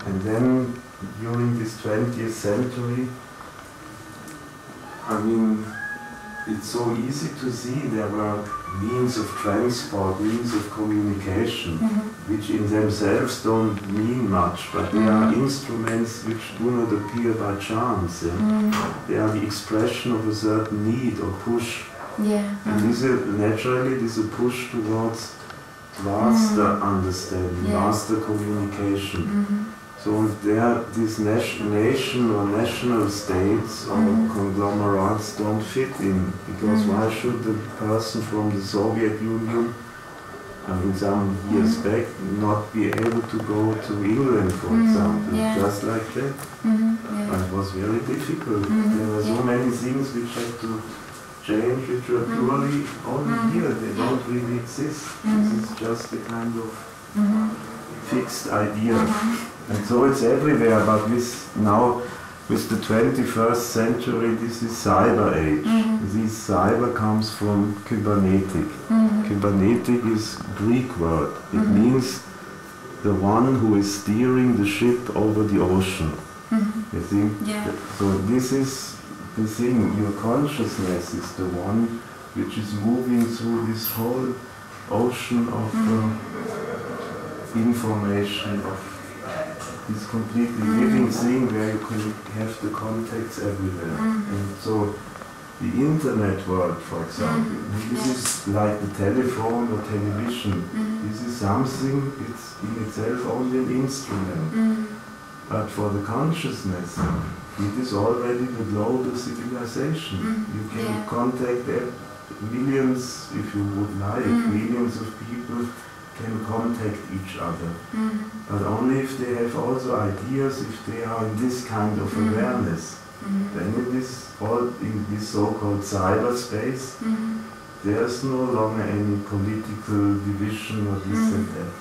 D: And then during this 20th century, I mean, it's so easy to see there were means of transport, means of communication, which in themselves don't mean much, but they are instruments which do not appear by chance. They are the expression of a certain need or push. And naturally this is a push towards vaster understanding, vaster communication. So there, these nation or national states or conglomerates don't fit in, because why should the person from the Soviet Union, I mean some years back, not be able to go to England, for example, just like that? But it was very difficult. There were so many things which had to change, which were purely only here. They don't really exist. This is just a kind of fixed idea. And so it's everywhere, but now with the 21st century, this is cyber age. This cyber comes from kybernetic. Kybernetic is Greek word. It means the one who is steering the ship over the ocean. You think? So this is the thing, your consciousness is the one which is moving through this whole ocean of information, of this completely living thing where you can have the contacts everywhere. And so the internet world, for example, this is like the telephone or television. This is something, it's in itself only an instrument. But for the consciousness, it is already the global civilization. You can contact millions, if you would like, millions of people can contact each other. But only if they have also ideas, if they are in this kind of awareness. Then it is all in this so-called cyberspace. There's no longer any political division or this and that.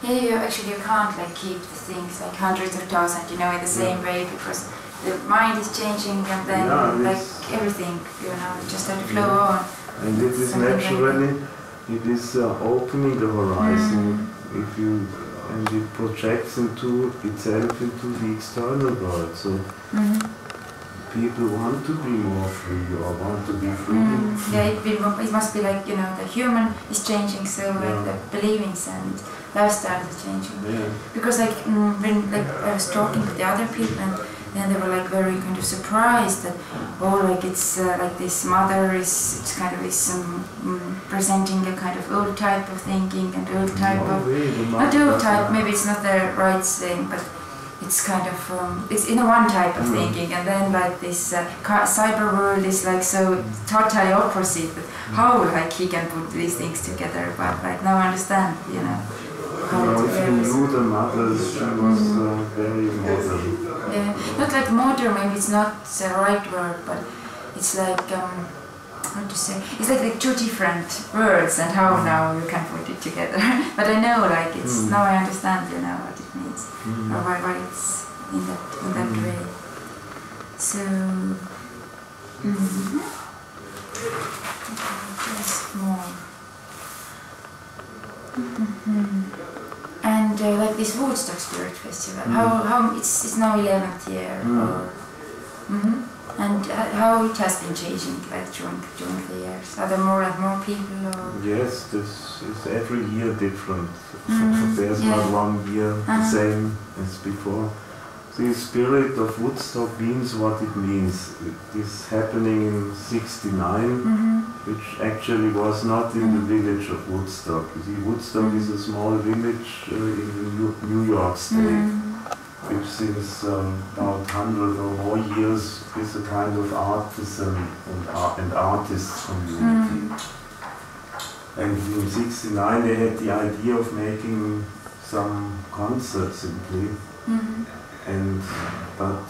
N: Yeah, you can't like keep the things like hundreds of thousands, in the same way, because the mind is changing and then like everything, it just has to flow on.
D: And it is naturally, it is opening the horizon and it projects into itself into the external world. So people want to be more free or want to be free.
N: It must be like, the human is changing, so like the beliefs and lifestyle is changing. Because like when I was talking to the other people, and they were like very kind of surprised that it's like this mother is kind of presenting a kind of old type of thinking and old type of not old type, maybe it's not the right thing, but it's kind of it's in a one type of thinking, and then like this cyber world is like so totally opposite. But how like he can put these things together? But like now I understand,
D: If you knew the mother, she was very modern.
N: Not like modern, maybe it's not the right word, but it's like, how to say, it's like two different words and how now you can put it together. But I know, like, it's, now I understand, what it means, or why it's in that way. So, just more. And like this Woodstock Spirit Festival, how it's now 11th year, and how it has been changing like during the years. Are there more and more people? Or?
D: Yes, this is every year different. There's not one year the same as before. The spirit of Woodstock means what it means. It is happening in '69, which actually was not in the village of Woodstock. You see, Woodstock is a small village in the New York State, which since about 100 or more years is a kind of artisan and artist community. And in '69 they had the idea of making some concerts simply. But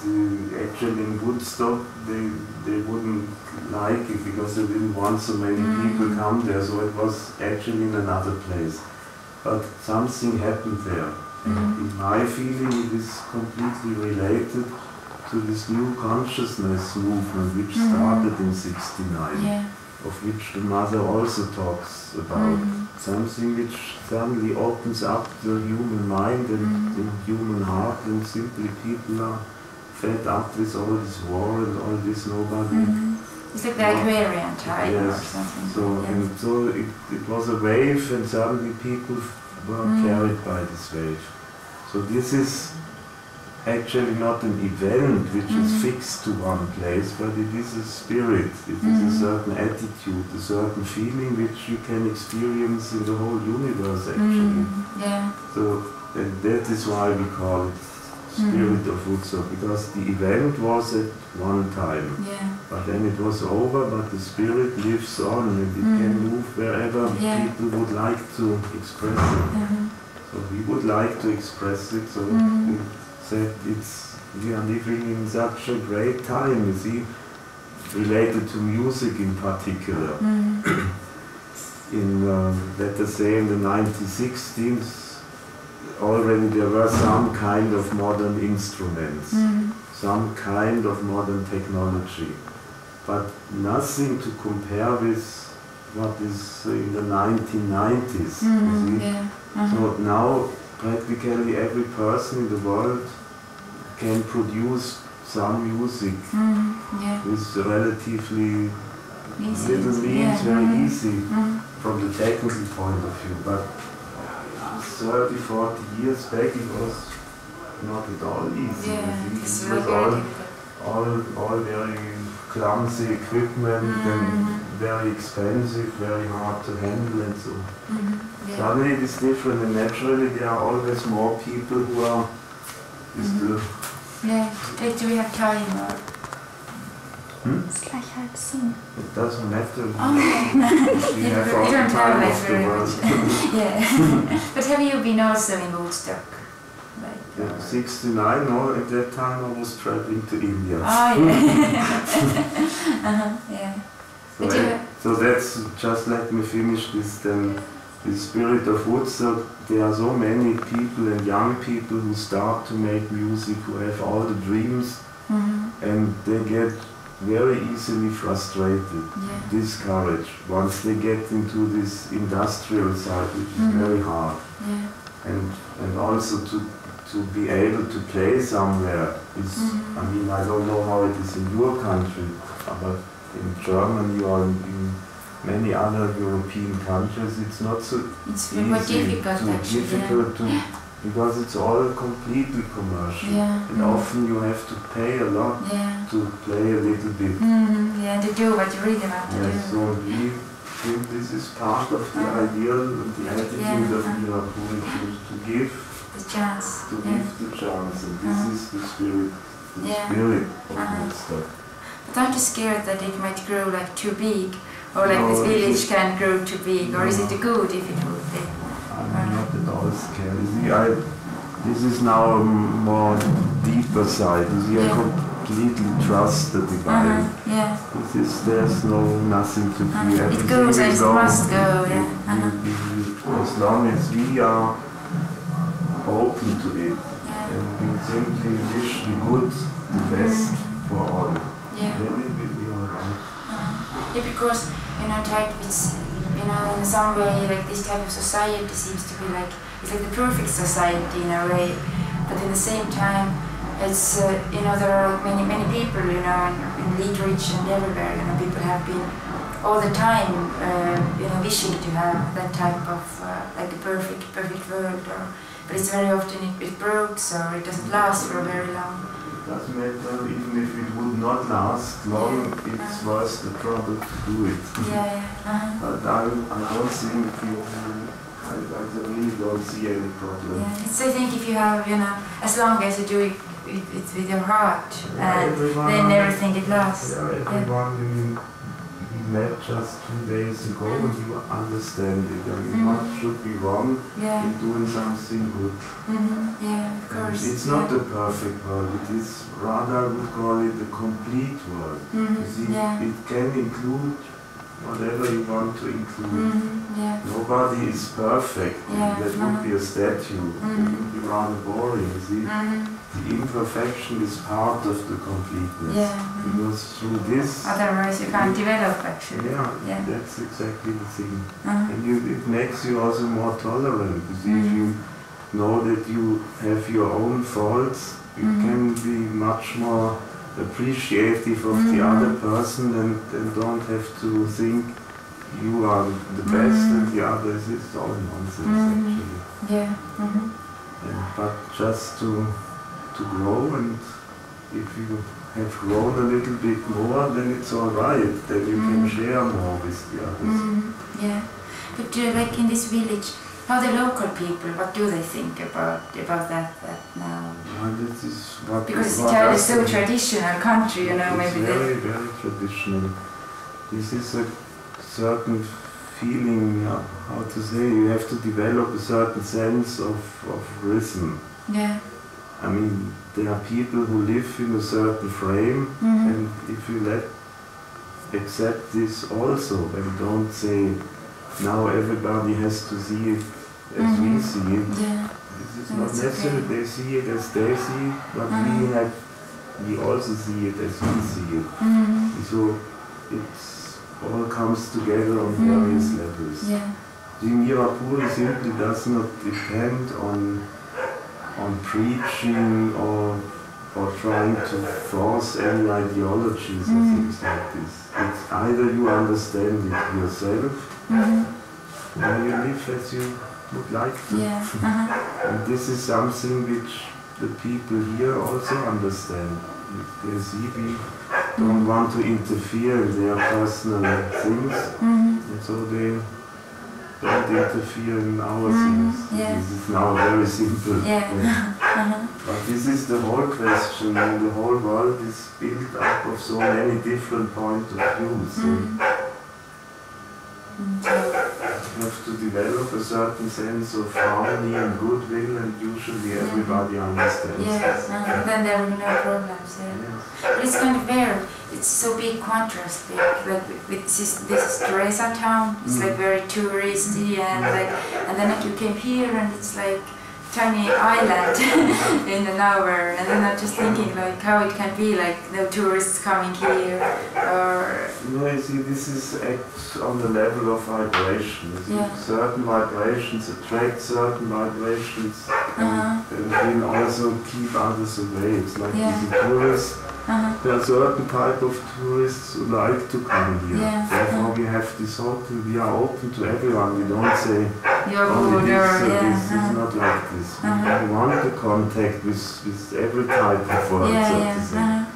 D: actually in Woodstock they wouldn't like it because they didn't want so many people come there, so it was actually in another place. But something happened there. And in my feeling it is completely related to this new consciousness movement which started in '69, of which the mother also talks about. Something which suddenly opens up the human mind and the human heart, and simply people are fed up with all this war and all this nobody
N: It's like the Aquarian time or
D: yes.
N: something.
D: So, and so it was a wave, and suddenly people were carried by this wave. So this is actually not an event which is fixed to one place, but it is a spirit, it is a certain attitude, a certain feeling which you can experience in the whole universe actually. So and that is why we call it Spirit of Woodstock, because the event was at one time, but then it was over, but the spirit lives on and it can move wherever people would like to express it. So we would like to express it, so we said we are living in such a great time, you see, related to music in particular. Let us say in the 1960s, already there were some kind of modern instruments, some kind of modern technology, but nothing to compare with what is in the 1990s. You see? So now practically every person in the world can produce some music with relatively little means, very easy from the technical point of view. But 30, 40 years back it was not at all easy. It was all very clumsy equipment and very expensive, very hard to handle and so. Suddenly it is different, and naturally there are always more people who are
N: do we have time or?
F: It's like halb sieben.
D: It doesn't matter.
N: We
D: have all the time of the world.
N: But have you been also in Woodstock?
D: Like, 69, no, at that time I was traveling to India. So that's, just let me finish this then. The Spirit of Woodstock, there are so many people and young people who start to make music, who have all the dreams, and they get very easily frustrated, discouraged, once they get into this industrial side, which is very hard. And also to be able to play somewhere is, I mean, I don't know how it is in your country, but in Germany or in many other European countries, it's not so difficult because it's all completely commercial, and often you have to pay a lot to play a little bit.
N: And to do what you really want to do.
D: So we think this is part of the ideal, the attitude of Mirapuri, to give
N: the chance.
D: Give the chance, and this is the spirit, spirit of Woodstock.
N: But aren't you scared that it might grow like too big? Or like this village can grow too big, or is it good if it would be?
D: I'm not at all scared. This is now a more deeper side. I completely trust the divine. There's nothing to fear.
N: It goes as it must go,
D: As long as we are open to it, and we simply wish the good, the best for all. Then it will be alright.
N: Because, type it's, in some way, like this type of society seems to be like, it's like the perfect society in a way, but at the same time, it's, there are many people, in literature and everywhere, people have been all the time, wishing to have that type of, like a perfect world, but it's very often it breaks, or it doesn't last for very long.
D: It doesn't matter, even if it would not last long, it's worth the trouble to do it. But I don't think I really don't see any problem.
N: So I think if you have, as long as you do it with your heart, then everything it lasts.
D: Everyone we met just 2 days ago, and you understand it. I mean, what should be wrong in doing something good?
N: Of course.
D: It's not a perfect world, it is rather, I would call it a complete world. You see, it can include whatever you want to include. Nobody is perfect. That would be a statue. It would be rather boring. You see, the imperfection is part of the completeness. Because through this,
N: otherwise you can't develop actually.
D: That's exactly the thing. And it makes you also more tolerant. You see, if you know that you have your own faults, you can be much more appreciative of the other person and don't have to think you are the best and the other is all nonsense actually.
N: Yeah.
D: But just to grow, and if you have grown a little bit more, then it's all right. Then you can share more with the others.
N: Yeah, but like in this village, how the local people, what do they think about that now?
D: This is what
N: because Italy is so traditional country, you know, maybe
D: very, very traditional. This is a certain feeling, how to say, you have to develop a certain sense of rhythm.
N: Yeah.
D: I mean, there are people who live in a certain frame, and if you accept this also, and don't say, now everybody has to see it as we see it.
N: Yeah.
D: This is not necessary, they see it as they see it, but we also see it as we see it. So it's all comes together on various levels.
N: Yeah.
D: The Mirapuri simply does not depend on preaching or trying to force any ideologies or things like this. It's either you understand it yourself, or you live as you would like to. And this is something which the people here also understand. They see we don't want to interfere in their personal things, and so they don't interfere in our things. This is now very simple. But this is the whole question, and the whole world is built up of so many different points of view. So you have to develop a certain sense of harmony and goodwill, and usually everybody understands.
N: Yes, then there will be no problems. But it's kind of weird. It's so big contrast. Like with this Teresa town, it's like very touristy, and then you came here, and it's like tiny island in nowhere, and then I'm just thinking like how it can be like no tourists coming here, or...
D: No, you see, this is on the level of vibration. Certain vibrations attract certain vibrations, and will also keep others away. It's like these tourists. There are certain type of tourists who like to come here. Therefore we have this hotel, we are open to everyone. We don't say, only this is not like this. We want the contact with every type of world, so to say.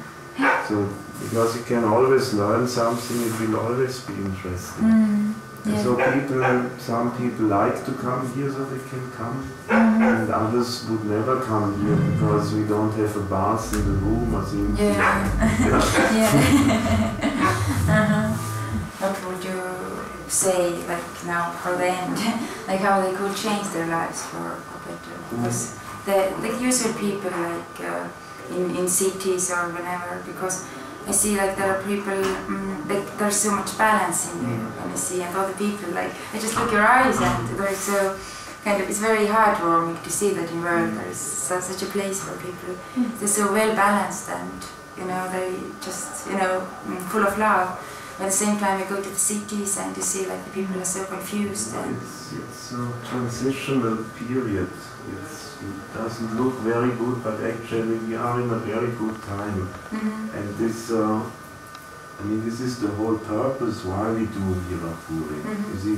D: So, because you can always learn something, it will always be interesting. And so some people like to come here so they can come, and others would never come here because we don't have a bath in the room or things.
N: What would you say, like now for the end, like how they could change their lives for better? Because the usual people, like in cities or whenever, because I see like there are people, like there's so much balance in you, and I see, and other people, like I just look your eyes, and there's so kind of, it's very heartwarming to see that in the world there's such a place where people, they're so well balanced, and you know, they just, you know, full of love. But at the same time, you go to the cities and you see like the people are so confused. And
D: it's a transitional period. It doesn't look very good, but actually we are in a very good time. And this, I mean, this is the whole purpose why we do Mirapuri. You see,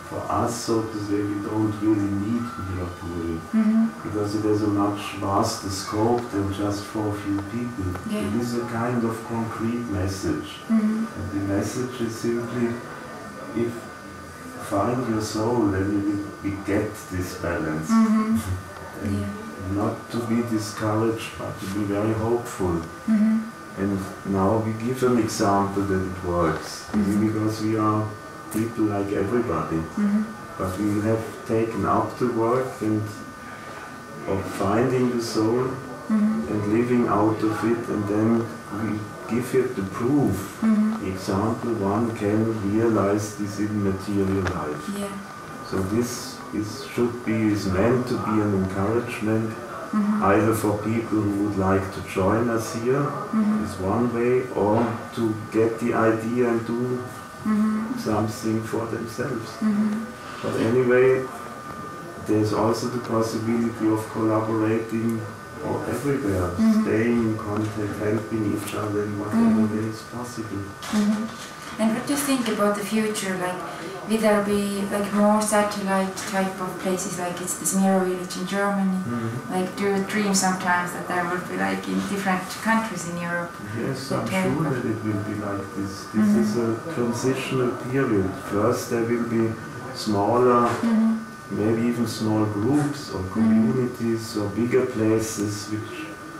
D: for us, so to say, we don't really need Mirapuri, because it has a much vaster scope than just for a few people. It is a kind of concrete message. And the message is simply, if find your soul, then you will get this balance. And not to be discouraged, but to be very hopeful. And now we give an example that it works, because we are people like everybody, but we have taken up the work of finding the soul and living out of it, and then we give it the proof. Example, one can realize this in material life. So this is meant to be an encouragement, either for people who would like to join us here, is one way, or to get the idea and do something for themselves. But anyway, there's also the possibility of collaborating everywhere, staying in contact, helping each other in whatever way is possible.
N: And what do you think about the future? Like, will there be like more satellite type of places, like it's this mirror village in Germany? Like, do you dream sometimes that there will be like in different countries in Europe?
D: Yes, I'm sure that it will be like this. This is a transitional period. First there will be smaller, maybe even small groups or communities or bigger places,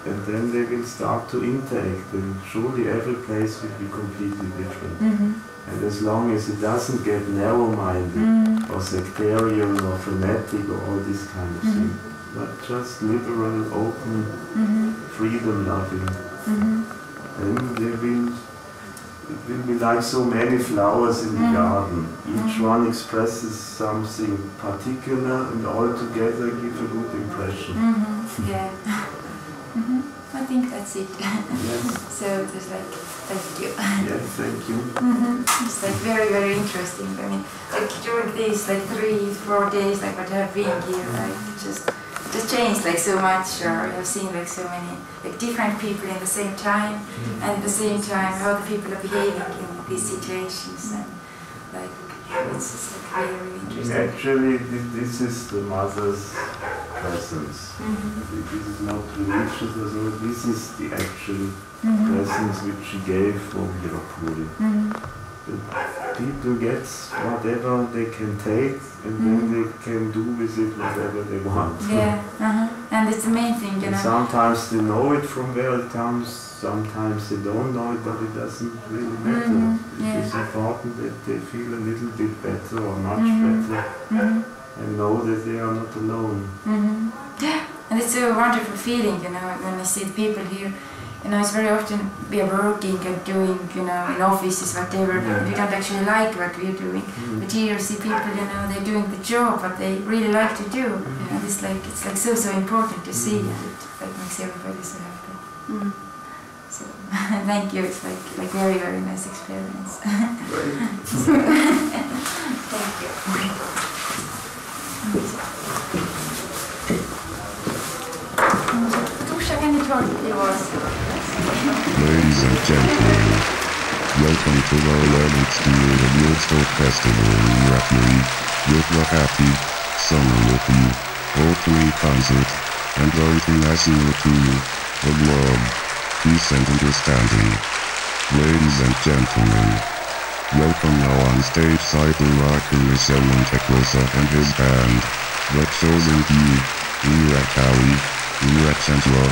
D: and then they will start to interact, and surely every place will be completely different. And as long as it doesn't get narrow-minded or sectarian or fanatic or all this kind of thing, but just liberal, open, freedom-loving, then it will be like so many flowers in the garden. Each one expresses something particular and all together give a good impression.
N: Yeah. I think that's it.
D: Yes.
N: So just like, thank you.
D: Yes, thank you.
N: It's like very, very interesting. I mean, like during these like 3-4 days, like what I have been here, like just changed like so much, or I've seen like so many like different people in the same time, and at the same time how the people are behaving in these situations, and like it's just like really, really interesting.
D: Actually, this is the mother's presence. This is not religious or so, this is the actual presence which she gave for Mirapuri. People get whatever they can take, and then they can do with it whatever they want.
N: Yeah, and it's the main thing, you know.
D: Sometimes they know it from where it comes, sometimes they don't know it, but it doesn't really matter. It is important that they feel a little bit better or much better, and know that they are not alone.
N: Yeah, and it's a wonderful feeling, you know, when I see the people here. You know, it's very often we are working and doing, you know, in offices, whatever, we don't actually like what we are doing. But here you see people, you know, they're doing the job, what they really like to do. And it's like so important to see, and it makes everybody so happy. So, thank you, it's like very, very nice experience. Thank you.
O: Ladies and gentlemen, welcome to our learning school at U.F.O Festival in Rappery, with the happy summer with you, hopefully concert, and the international tour of love, peace and understanding. Ladies and gentlemen, welcome now on stage Cyberrocker Michel Montecrossa and his band, The Chosen Few, Ira Cowie, Ira Chandra,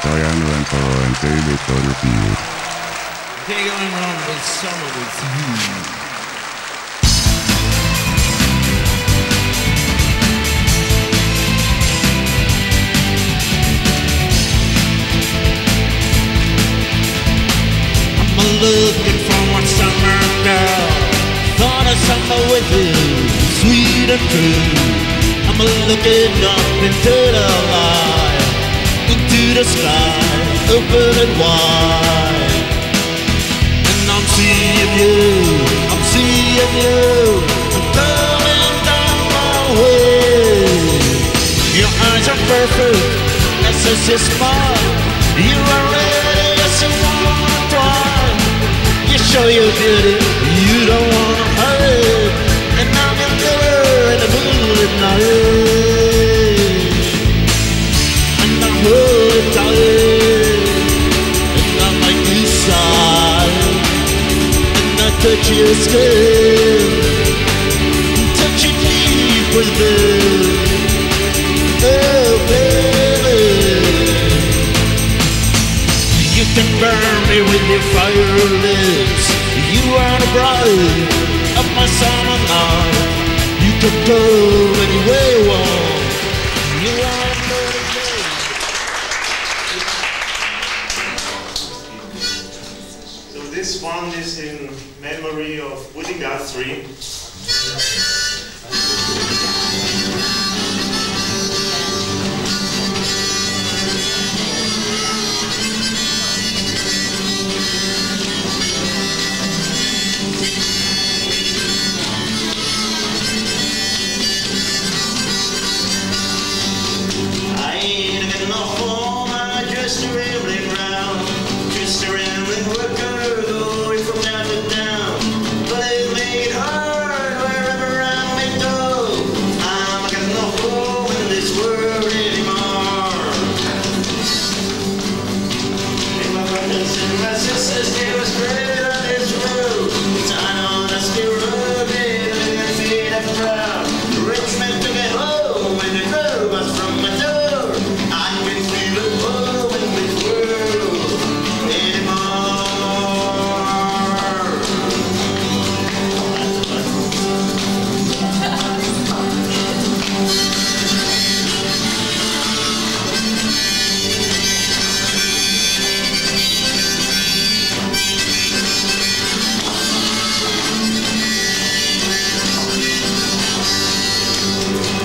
O: Diana Antara and David Butterfield.
H: They're going on with summer with you. I'm looking for a summer girl. Thought of summer with you, sweet and true. I'm looking up into the light, into the sky, open and wide. And I'm seeing you, I'm coming down my way. Your eyes are perfect, that's just your smile. You are ready, yes you wanna try. You show your beauty, you don't wanna hide. And I'm your mirror in the moonlit night. And I hold it tight, and I make you sigh. And I touch your skin, touch you deep within. Oh baby, you can burn me with your fire lips. You are the bride of my summer night. You can go anywhere you want. You are
P: So this one is in memory of Woody Guthrie.
H: I ain't got enough for my rambling round, just a rambling worker going from down to down. But it made it hard wherever I may go. I got no home in this world anymore. And my brothers and my sisters, they was great on this road. It's on a still rugged and feet up proud. Rich men took it home and the drove us from my door. I can feel it home in this world anymore.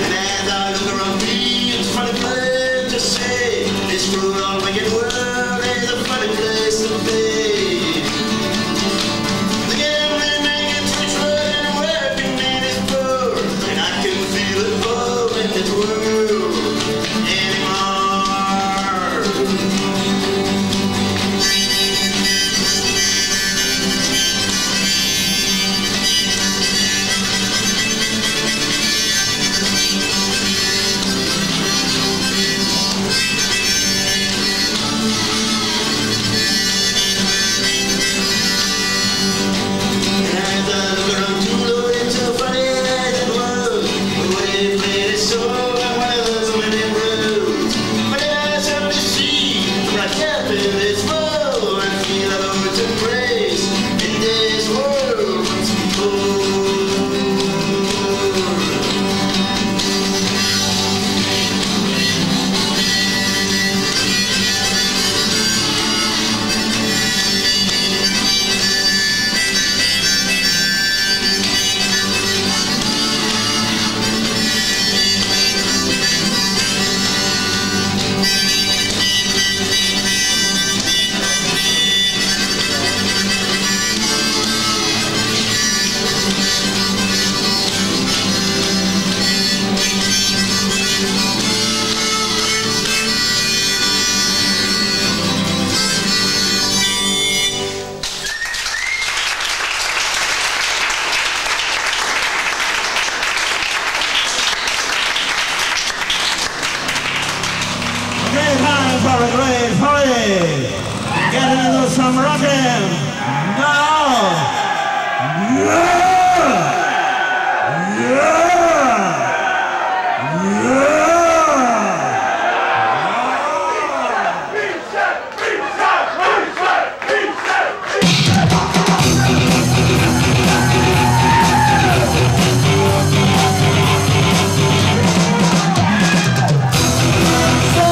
H: And as I look around me, it's a funny place to say, this cruel old wicked world is a funny place to be. The gambling man gets rich and working man is poor, and I can feel it home in this world anymore. And as I look around to look, it's so funny as it was. The way they played it so, and one of those many roads. But then I suddenly see, right up in this world, and feel a Lord's embrace in this world once before.
Q: Great time for a great party. Get into some rockin' now. Yeah! Yeah!
H: So,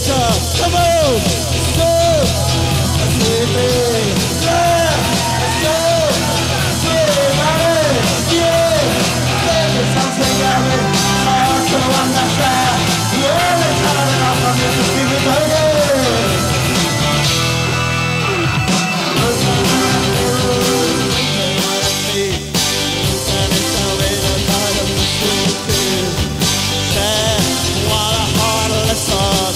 Q: Come on! Go! Let's go! Yeah, money! Yeah! Baby, something got me. So I'm not shy. You're only turning off on me to see me burning. What a heartless song.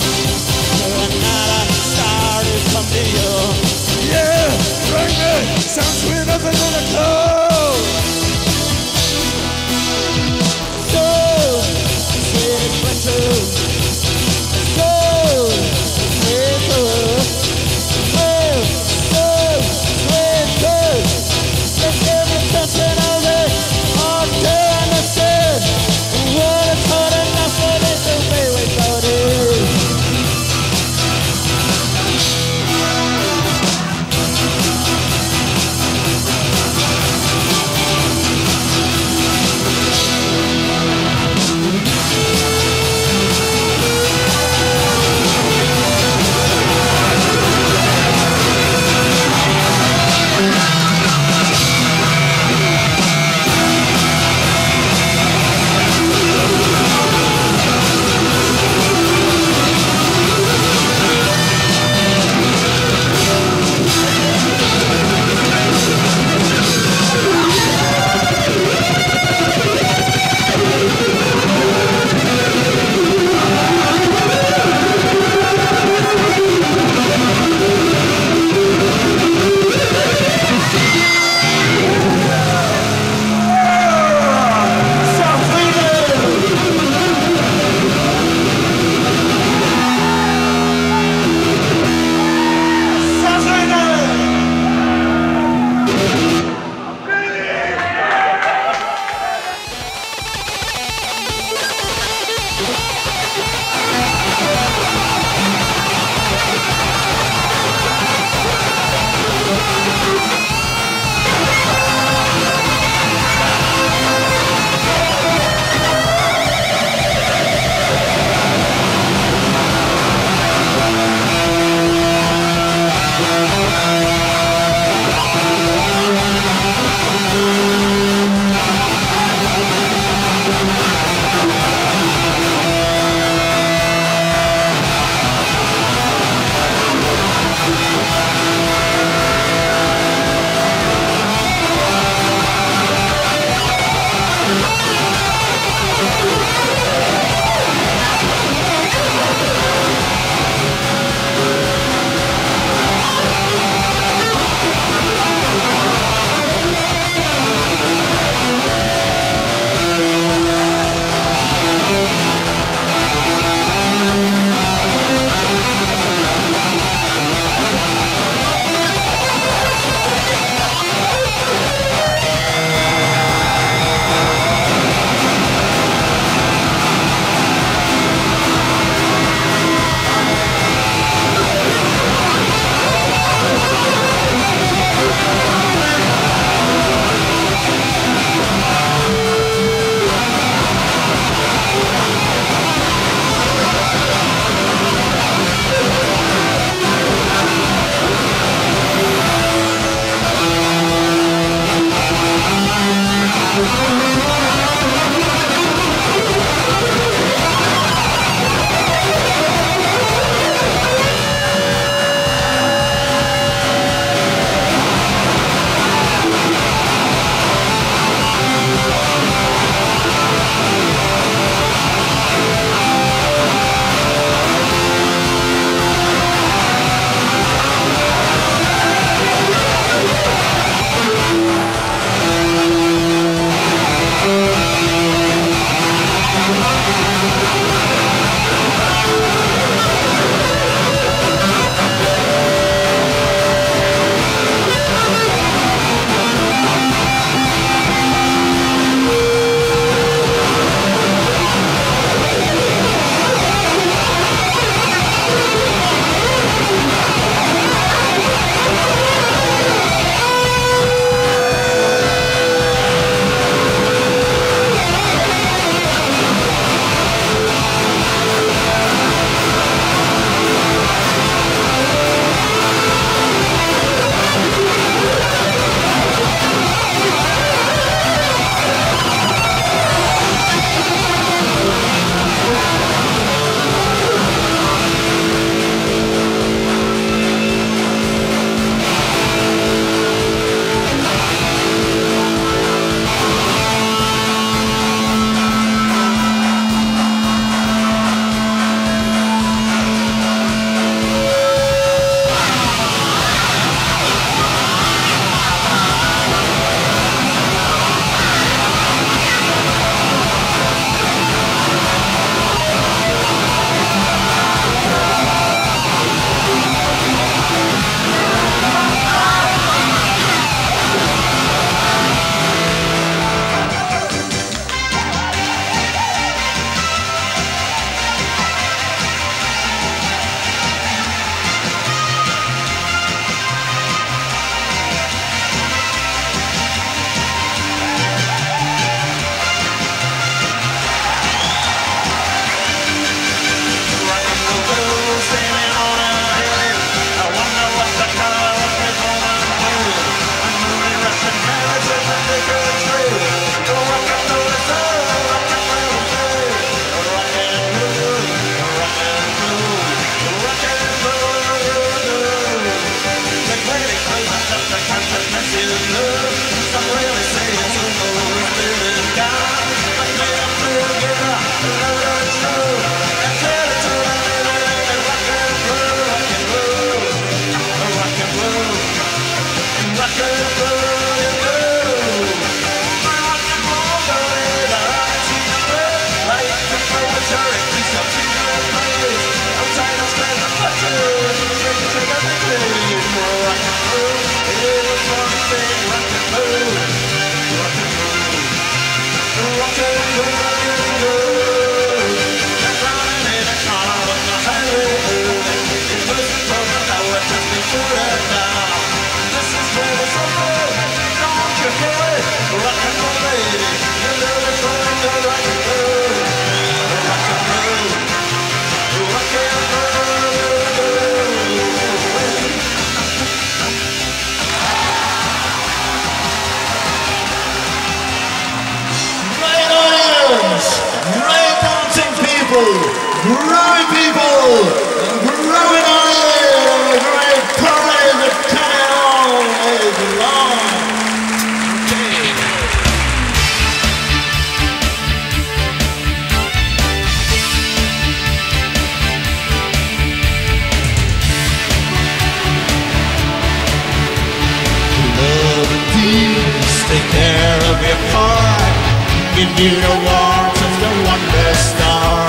H: give you the warmth of the wonder star.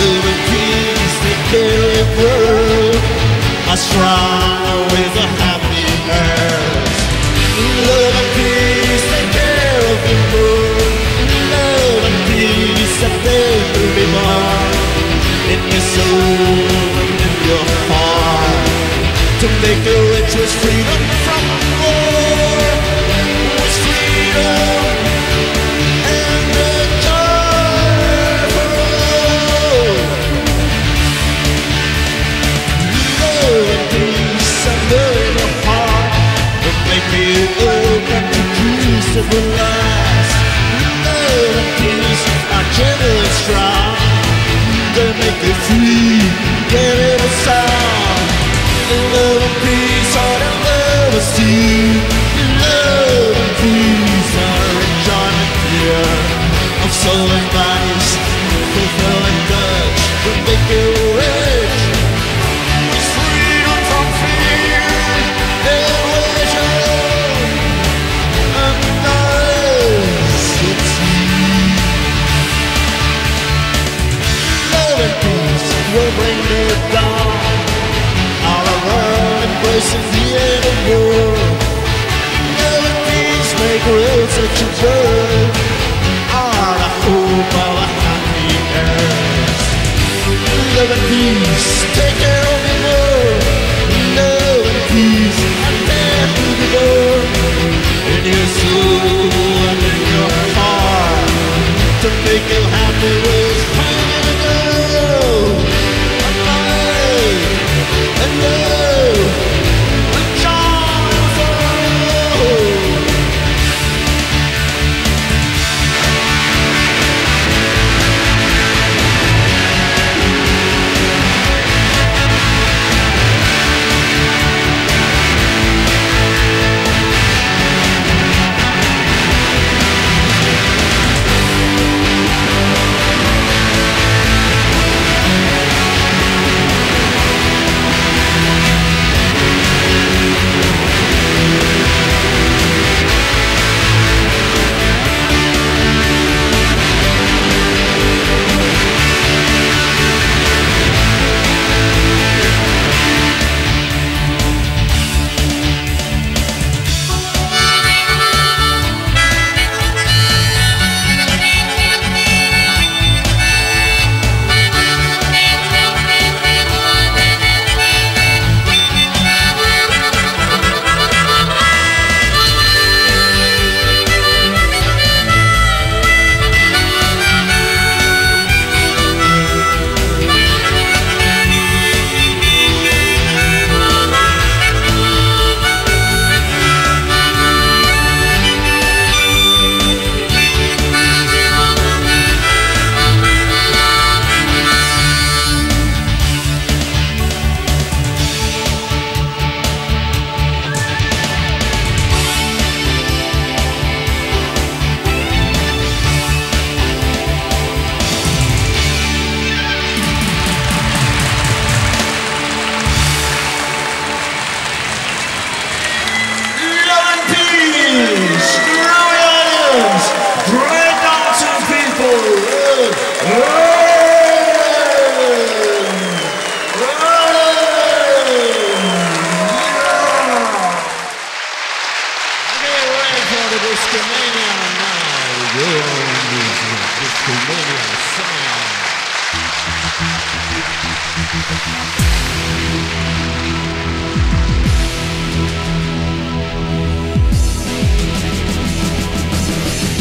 H: Love and peace, take care of the world. A strong with a happy earth. Love and peace, take care of the world. Love and peace, that they will be born in your soul and in your heart. To make the richest freedom from war. With freedom and the joy for all. Love and peace under your heart. To make me open to peace that will last. Love and peace are gentle and strong. They make you free, get it a song. Love and peace are the lovers to you. Love and peace are enjoyment here of soul and bodies, fulfilling touch to make you rich. With freedom from fear and wisdom and knowledge at sea. Love and peace will bring the dawn. Our world embraces the end of war. Love and peace make real such a birth. Are the hope of a happy earth. Love and peace, take care of the world. Love and peace, and then to the door. In your soul and in your heart. To make you happy with time to go. And life. And love, and joy for all.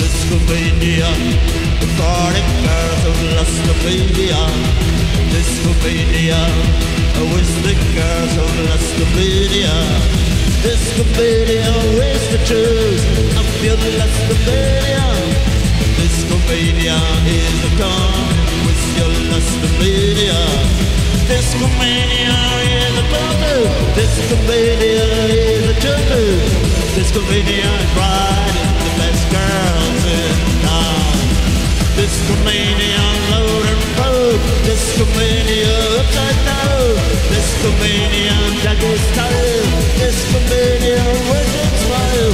H: Discomania, the party girls of Lustomania. Discomania, with the girls of Lustomania. Discomania, with the truth of your Lustomania. Discomania is a con with your Lustomania. Discomania is a total. Discomania is a total. Discomania is riding the best girls in town. Discomania load and road. Discomania upside down. Discomania jagged style. Discomania with a smile.